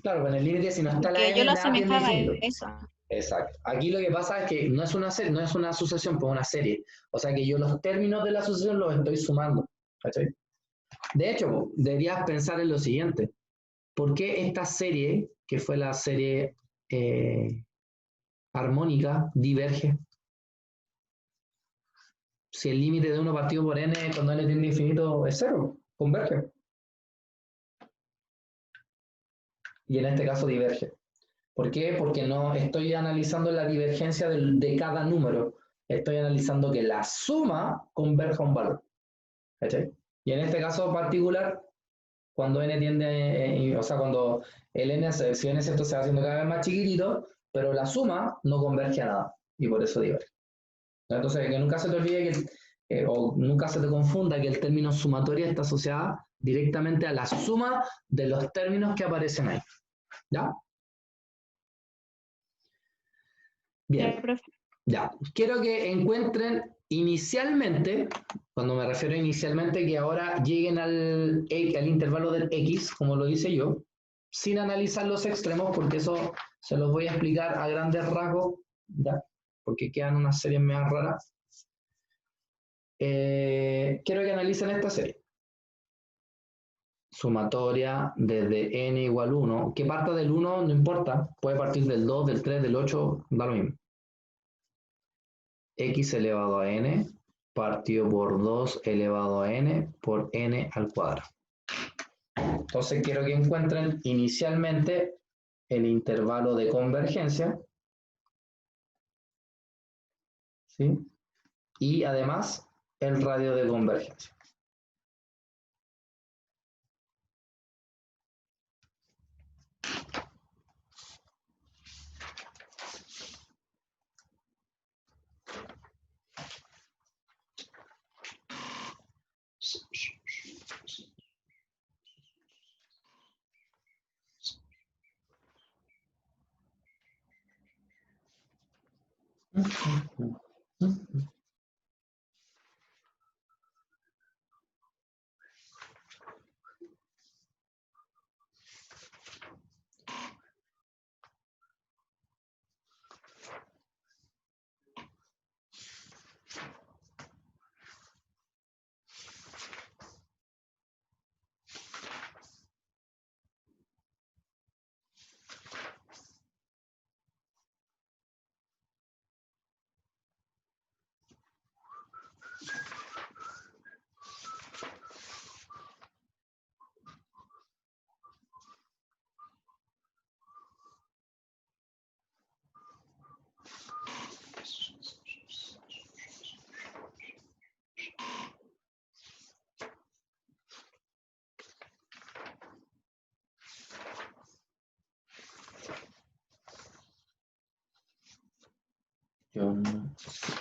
Claro, en el límite si no está la Porque yo n, lo nada tiende a asemejaba a infinito. eso. Exacto. Aquí lo que pasa es que no es una serie, no es una sucesión, pues una serie. O sea que yo los términos de la sucesión los estoy sumando. ¿Cachai? De hecho, deberías pensar en lo siguiente. ¿Por qué esta serie, que fue la serie armónica, diverge? Si el límite de 1 partido por n cuando n tiende a infinito es 0, converge. Y en este caso diverge. ¿Por qué? Porque no estoy analizando la divergencia de cada número. Estoy analizando que la suma converja a un valor. ¿Cachai? Y en este caso particular, cuando n tiende, o sea, cuando el n, si n es esto, se va haciendo cada vez más chiquitito, pero la suma no converge a nada. Y por eso diverge. Entonces, que nunca se te olvide o nunca se te confunda que el término sumatoria está asociada directamente a la suma de los términos que aparecen ahí. ¿Ya? Bien. Ya, profe. Ya. Quiero que encuentren inicialmente, cuando me refiero a inicialmente, que ahora lleguen al intervalo del x, como lo hice yo, sin analizar los extremos, porque eso se los voy a explicar a grandes rasgos, ¿ya? Porque quedan unas series más raras. Quiero que analicen esta serie. Sumatoria desde n igual 1, que parta del 1 no importa, puede partir del 2, del 3, del 8, da lo mismo. X elevado a n partido por 2 elevado a n por n al cuadrado. Entonces quiero que encuentren inicialmente el intervalo de convergencia, ¿sí? Y además el radio de convergencia. Yo no sé.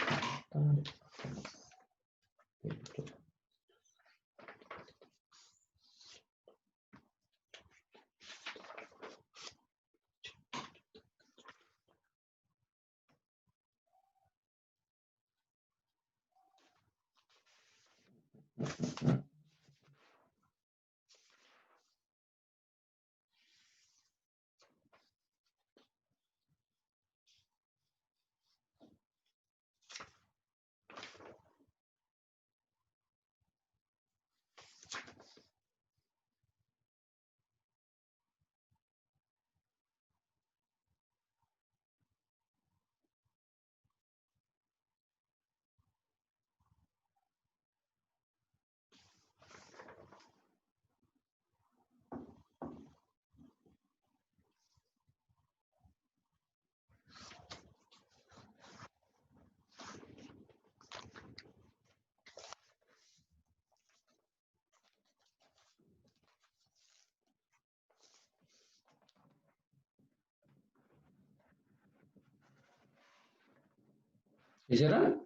¿Hicieron?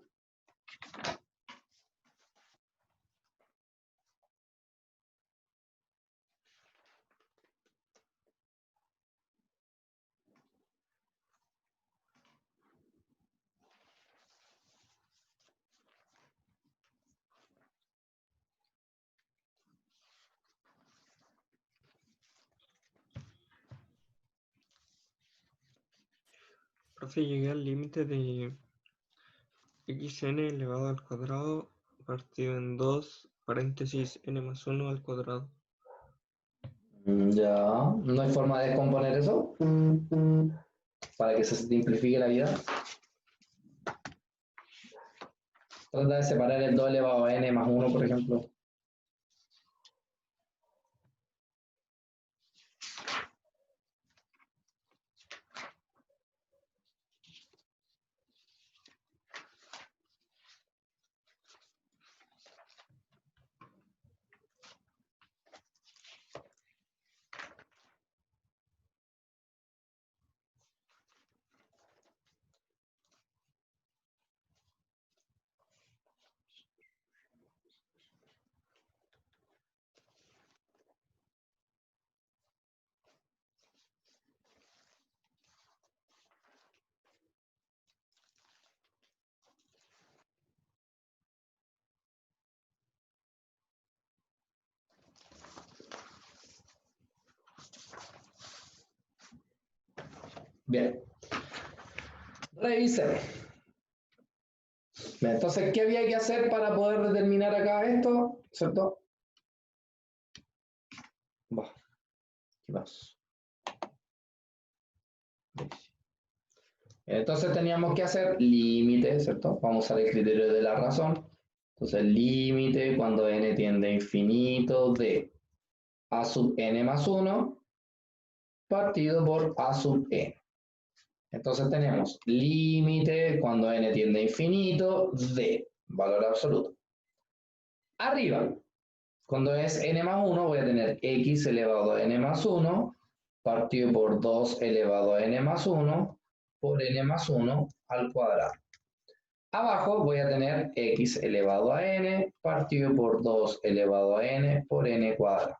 Profe, llegué al límite de xn elevado al cuadrado partido en 2 paréntesis n más 1 al cuadrado. Ya, ¿no hay forma de descomponer eso? Para que se simplifique la vida. Trata de separar el 2 elevado a n más 1, por ejemplo. Bien. Revisemos. Bien, entonces, ¿qué había que hacer para poder determinar acá esto? ¿Cierto? Va. ¿Qué más? Entonces teníamos que hacer límite, ¿cierto? Vamos a usar el criterio de la razón. Entonces, límite cuando n tiende a infinito de a sub n más 1 partido por a sub n. Entonces tenemos límite cuando n tiende a infinito de valor absoluto. Arriba, cuando es n más 1, voy a tener x elevado a n más 1 partido por 2 elevado a n más 1 por n más 1 al cuadrado. Abajo voy a tener x elevado a n partido por 2 elevado a n por n cuadrado.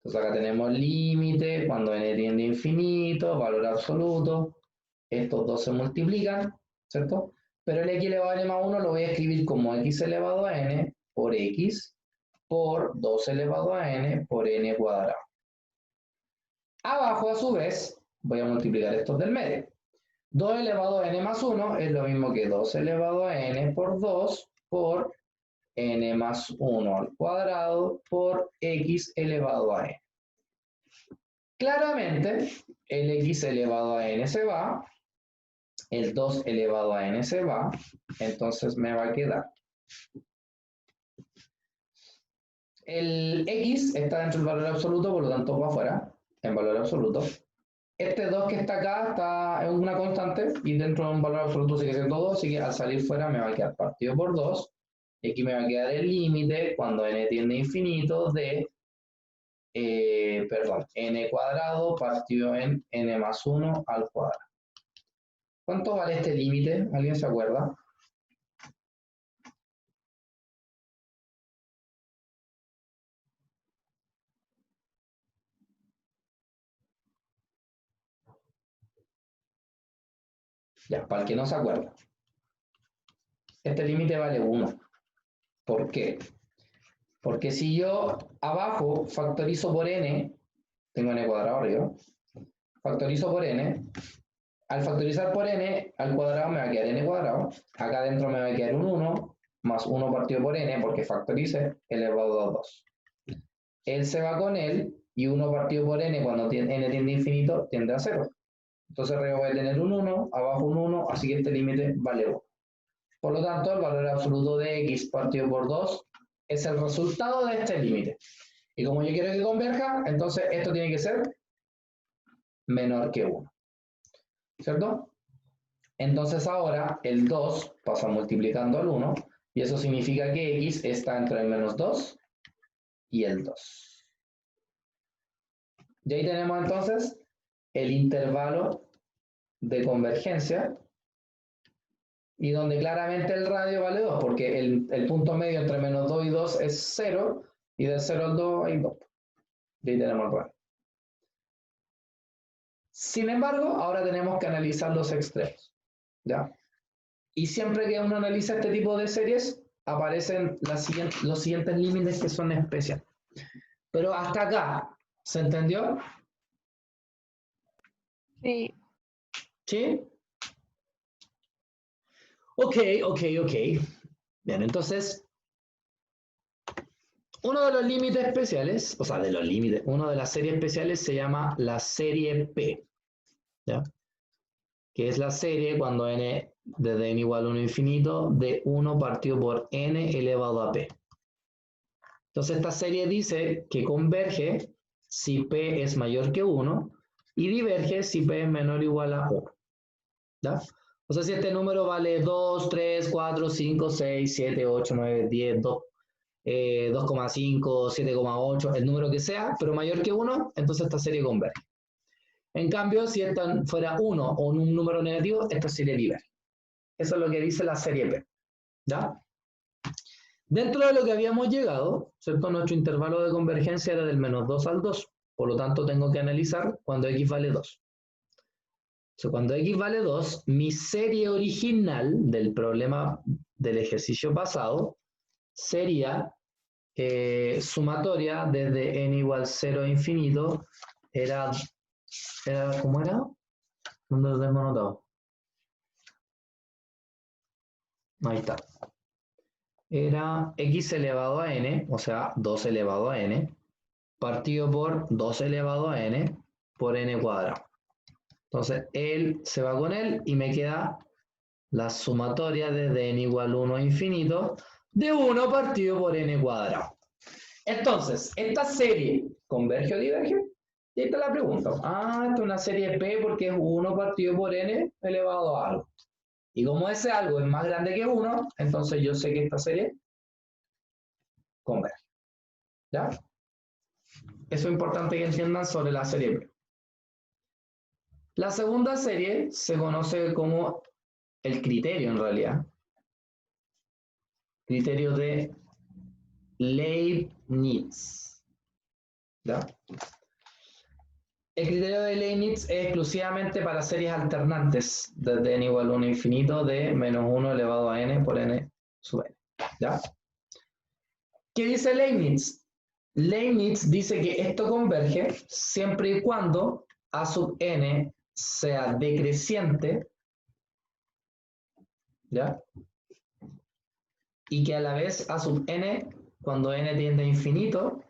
Entonces acá tenemos límite cuando n tiende a infinito, valor absoluto. Estos dos se multiplican, ¿cierto? Pero el x elevado a n más 1 lo voy a escribir como x elevado a n por x por 2 elevado a n por n cuadrado. Abajo, a su vez, voy a multiplicar estos del medio. 2 elevado a n más 1 es lo mismo que 2 elevado a n por 2 por n más 1 al cuadrado por x elevado a n. Claramente, el x elevado a n se va, el 2 elevado a n se va, entonces me va a quedar. El x está dentro del valor absoluto, por lo tanto va afuera, en valor absoluto. Este 2 que está acá está en una constante y dentro de un valor absoluto sigue siendo 2, así que al salir fuera me va a quedar partido por 2. Y aquí me va a quedar el límite cuando n tiende a infinito de, n cuadrado partido en n más 1 al cuadrado. ¿Cuánto vale este límite? ¿Alguien se acuerda? Ya, para el que no se acuerda. Este límite vale 1. ¿Por qué? Porque si yo abajo factorizo por n, tengo n cuadrado arriba, factorizo por n, al factorizar por n al cuadrado me va a quedar n cuadrado, acá adentro me va a quedar un 1, más 1 partido por n, porque factorice, elevado a 2. Él se va con él, y 1 partido por n, cuando n tiende a infinito, tiende a 0. Entonces arriba voy a tener un 1, abajo un 1, así que este límite vale 1. Por lo tanto, el valor absoluto de x partido por 2 es el resultado de este límite. Y como yo quiero que converja, entonces esto tiene que ser menor que 1. ¿Cierto? Entonces ahora el 2 pasa multiplicando al 1, y eso significa que x está entre el menos 2 y el 2. Y ahí tenemos entonces el intervalo de convergencia, y donde claramente el radio vale 2, porque el punto medio entre menos 2 y 2 es 0, y del 0 al 2 hay 2. Y ahí tenemos el radio. Sin embargo, ahora tenemos que analizar los extremos, ¿ya? Y siempre que uno analiza este tipo de series, aparecen los siguientes límites que son especiales. Pero hasta acá, ¿se entendió? Sí. ¿Sí? Ok. Bien, entonces, uno de los límites especiales, o sea, de los límites, una de las series especiales se llama la serie P, ¿ya? Que es la serie cuando n desde n igual a 1 infinito de 1 partido por n elevado a p. Entonces esta serie dice que converge si p es mayor que 1 y diverge si p es menor o igual a 1. ¿Ya? O sea, si este número vale 2, 3, 4, 5, 6, 7, 8, 9, 10, 2,5, 7,8, el número que sea, pero mayor que 1, entonces esta serie converge. En cambio, si esta fuera 1 o un número negativo, esta serie diverge. Eso es lo que dice la serie P. ¿Ya? Dentro de lo que habíamos llegado, ¿cierto? Nuestro intervalo de convergencia era del menos 2 al 2. Por lo tanto, tengo que analizar cuando x vale 2. Entonces, cuando x vale 2, mi serie original del problema del ejercicio pasado sería sumatoria desde n igual 0 a infinito, era ¿Cómo era? ¿Dónde lo tengo anotado? Ahí está. Era x elevado a n, o sea, 2 elevado a n, partido por 2 elevado a n por n cuadrado. Entonces, él se va con él y me queda la sumatoria desde n igual a 1 a infinito de 1 partido por n cuadrado. Entonces, ¿esta serie converge o diverge? Y esta es la pregunta. Esta es una serie P porque es 1 partido por n elevado a algo. Y como ese algo es más grande que 1, entonces yo sé que esta serie converge. ¿Ya? Eso es importante que entiendan sobre la serie P. La segunda serie se conoce como el criterio en realidad. Criterio de Leibniz. ¿Ya? El criterio de Leibniz es exclusivamente para series alternantes desde n igual a 1 infinito de menos 1 elevado a n por n sub n. ¿Ya? ¿Qué dice Leibniz? Leibniz dice que esto converge siempre y cuando a sub n sea decreciente, ¿ya? Y que a la vez a sub n, cuando n tiende a infinito,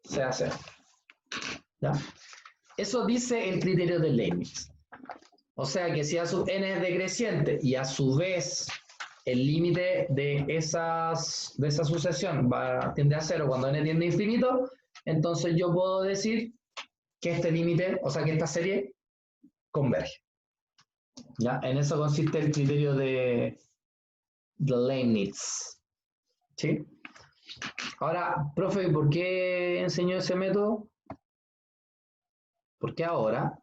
sea 0. ¿Ya? Eso dice el criterio de Leibniz. O sea que si a sub n es decreciente y a su vez el límite de esa sucesión tiende a 0 cuando n tiende a infinito, entonces yo puedo decir que este límite, o sea que esta serie converge. ¿Ya? En eso consiste el criterio de Leibniz. ¿Sí? Ahora, profe, ¿por qué enseñó ese método? Porque ahora,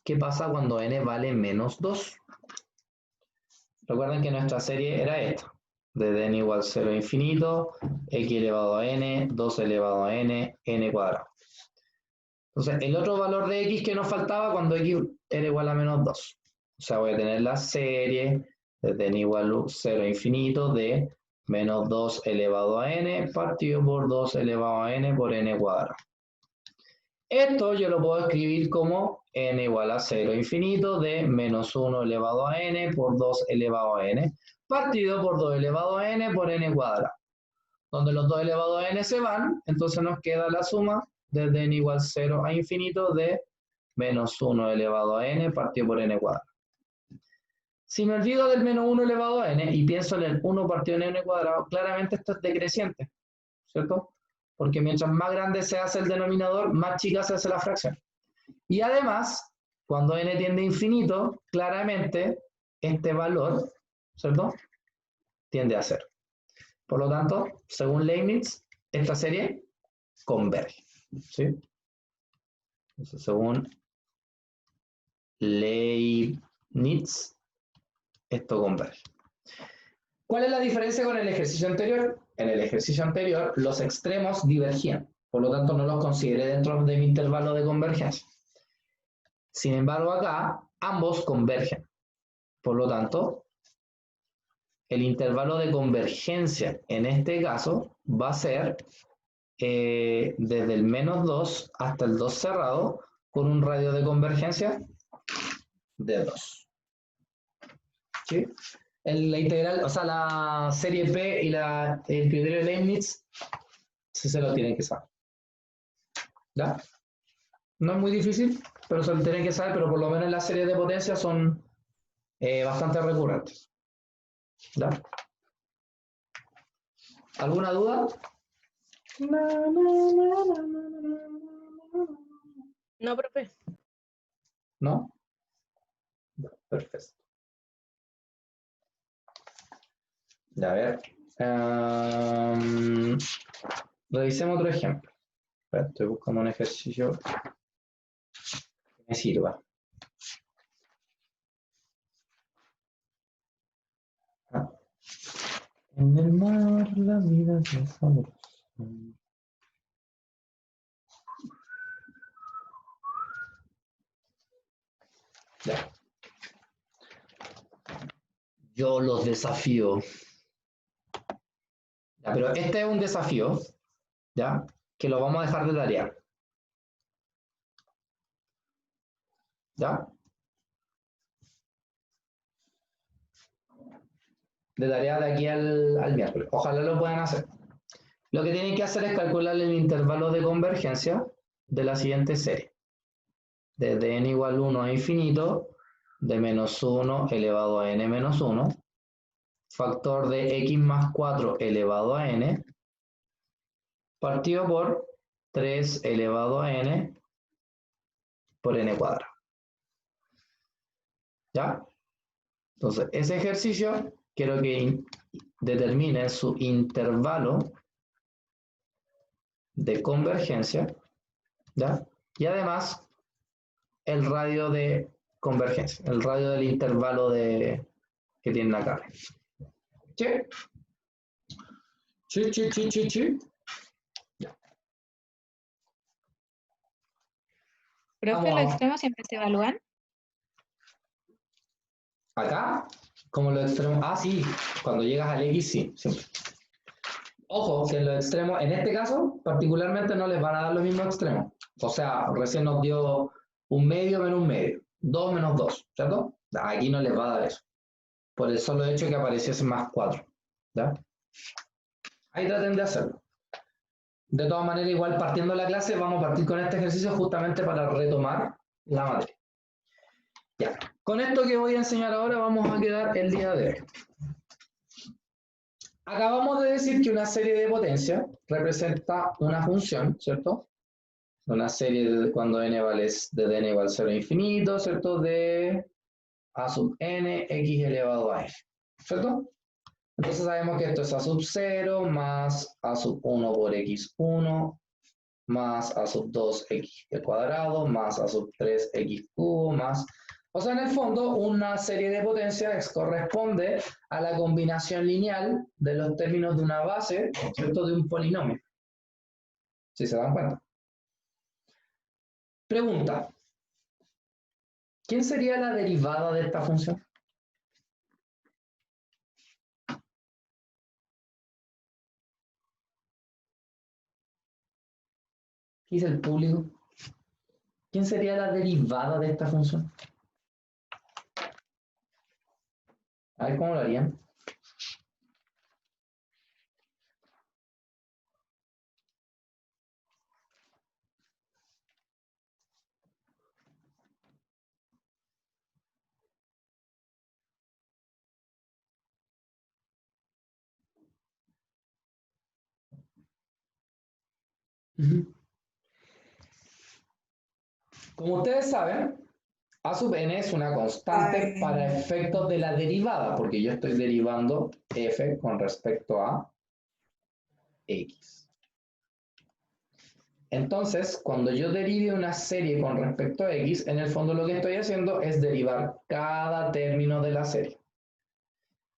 ¿qué pasa cuando n vale menos 2? Recuerden que nuestra serie era esta. Desde n igual a 0 a infinito, x elevado a n, 2 elevado a n, n cuadrado. Entonces, el otro valor de x que nos faltaba cuando x era igual a menos 2. O sea, voy a tener la serie desde n igual a 0 a infinito de menos 2 elevado a n partido por 2 elevado a n por n cuadrado. Esto yo lo puedo escribir como n igual a 0 infinito de menos 1 elevado a n por 2 elevado a n partido por 2 elevado a n por n cuadrado. Donde los 2 elevado a n se van, entonces nos queda la suma desde n igual a 0 a infinito de menos 1 elevado a n partido por n cuadrado. Si me olvido del menos 1 elevado a n y pienso en el 1 partido en n cuadrado, claramente esto es decreciente, ¿cierto? Porque mientras más grande se hace el denominador, más chica se hace la fracción. Y además, cuando n tiende a infinito, claramente este valor, ¿cierto?, tiende a 0. Por lo tanto, según Leibniz, esta serie converge. ¿Sí? Entonces, según Leibniz, esto converge. ¿Cuál es la diferencia con el ejercicio anterior? En el ejercicio anterior, los extremos divergían. Por lo tanto, no los consideré dentro de mi intervalo de convergencia. Sin embargo, acá, ambos convergen. Por lo tanto, el intervalo de convergencia, en este caso, va a ser desde el menos 2 hasta el 2 cerrado, con un radio de convergencia de 2. ¿Sí? La integral, o sea, la serie P y el criterio de Leibniz, sí se lo tienen que saber. ¿Ya? No es muy difícil, pero se lo tienen que saber, pero por lo menos las series de potencia son bastante recurrentes. ¿Ya? ¿Alguna duda? No, profe. ¿No? Perfecto. Ya, a ver. Revisemos otro ejemplo. Estoy buscando un ejercicio que me sirva. En el mar la vida es sabrosa. Ya. Yo los desafío. Ya, pero este es un desafío, ¿ya? Que lo vamos a dejar de tarea. ¿Ya? De tarea de aquí al miércoles. Ojalá lo puedan hacer. Lo que tienen que hacer es calcular el intervalo de convergencia de la siguiente serie. Desde n igual 1 a infinito, de menos 1 elevado a n menos 1, factor de x más 4 elevado a n, partido por 3 elevado a n por n cuadrado. ¿Ya? Entonces, ese ejercicio quiero que determine su intervalo de convergencia, ¿ya? Y además, el radio de convergencia, el radio del intervalo que tiene la carga. ¿Sí? Sí. Ya. Profe, Vamos los a- extremos siempre se evalúan. Acá, como los extremos. Ah, sí, cuando llegas al X, sí, siempre. Ojo, que en los extremos, en este caso, particularmente no les van a dar los mismos extremos. O sea, recién nos dio un medio menos un medio, 2 menos 2, ¿cierto? Aquí no les va a dar eso. Por el solo hecho que apareciese más 4. ¿Ya? Ahí traten de hacerlo. De todas maneras, igual partiendo la clase, vamos a partir con este ejercicio justamente para retomar la materia. Ya. Con esto que voy a enseñar ahora vamos a quedar el día de hoy. Acabamos de decir que una serie de potencia representa una función, ¿cierto? Una serie de cuando n vale desde n igual 0 a infinito, ¿cierto? De a sub n, x elevado a n, ¿cierto? Entonces sabemos que esto es a sub 0 más a sub 1 por x1 más a sub 2 x al cuadrado más a sub 3 x cubo más... O sea, en el fondo, una serie de potencias corresponde a la combinación lineal de los términos de una base, ¿cierto? De un polinomio. ¿Sí se dan cuenta? Pregunta. ¿Quién sería la derivada de esta función? ¿Qué dice el público? ¿Quién sería la derivada de esta función? A ver cómo lo harían. Como ustedes saben, a sub n es una constante para efectos de la derivada, porque yo estoy derivando f con respecto a x. Entonces, cuando yo derive una serie con respecto a x, en el fondo lo que estoy haciendo es derivar cada término de la serie.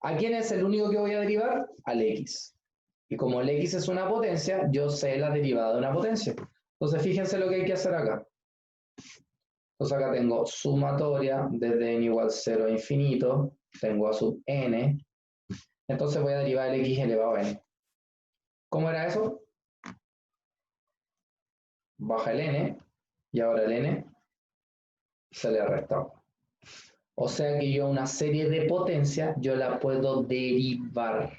¿A quién es el único que voy a derivar? Al x. Y como el x es una potencia, yo sé la derivada de una potencia. Entonces, fíjense lo que hay que hacer acá. Entonces acá tengo sumatoria desde n igual 0 a infinito, tengo a sub n, entonces voy a derivar el x elevado a n. ¿Cómo era eso? Baja el n, y ahora el n se le resta. O sea que yo una serie de potencias, yo la puedo derivar.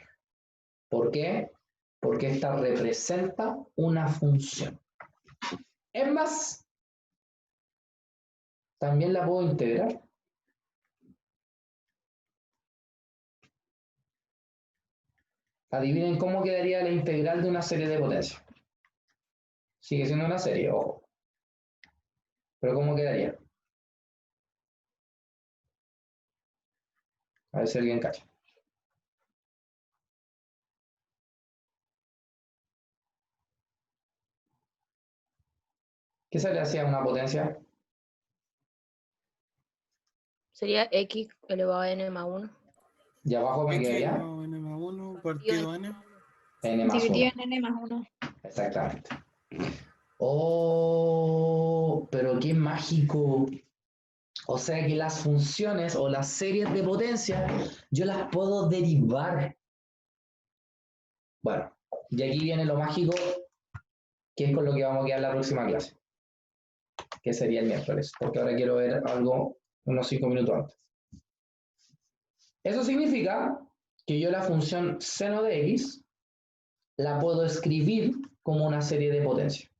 ¿Por qué? Porque esta representa una función. Es más, también la puedo integrar. Adivinen cómo quedaría la integral de una serie de potencias. Sigue siendo una serie, ojo. Pero ¿cómo quedaría? A ver si alguien cacha. ¿Qué se le hacía a una potencia? Sería x elevado a n más 1. Y abajo me X quedaría elevado a n más 1 partido n. n más 1. Dividido en n más 1. Exactamente. Oh, pero qué mágico. O sea que las funciones o las series de potencia yo las puedo derivar. Bueno, y aquí viene lo mágico, que es con lo que vamos a quedar la próxima clase. que sería el miércoles, porque ahora quiero ver algo unos 5 minutos antes. Eso significa que yo la función seno de x la puedo escribir como una serie de potencias.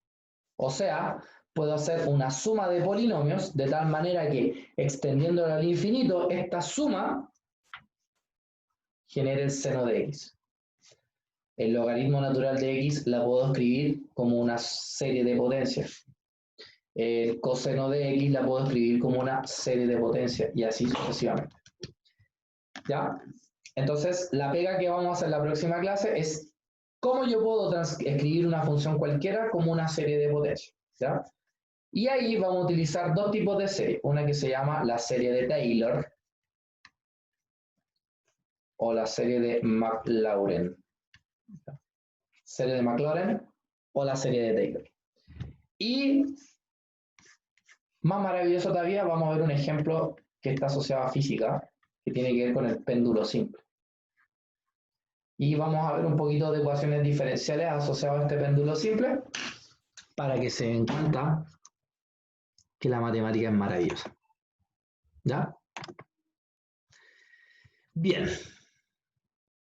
O sea, puedo hacer una suma de polinomios de tal manera que, extendiéndolo al infinito, esta suma genere el seno de x. El logaritmo natural de x la puedo escribir como una serie de potencias. El coseno de x la puedo escribir como una serie de potencias y así sucesivamente. ¿Ya? Entonces, la pega que vamos a hacer en la próxima clase es cómo yo puedo escribir una función cualquiera como una serie de potencias. ¿Ya? Y ahí vamos a utilizar dos tipos de serie. Una que se llama la serie de Taylor o la serie de Maclaurin. Serie de Maclaurin o la serie de Taylor. Y más maravilloso todavía, vamos a ver un ejemplo que está asociado a física, que tiene que ver con el péndulo simple. Y vamos a ver un poquito de ecuaciones diferenciales asociadas a este péndulo simple, para que se den cuenta que la matemática es maravillosa. ¿Ya? Bien.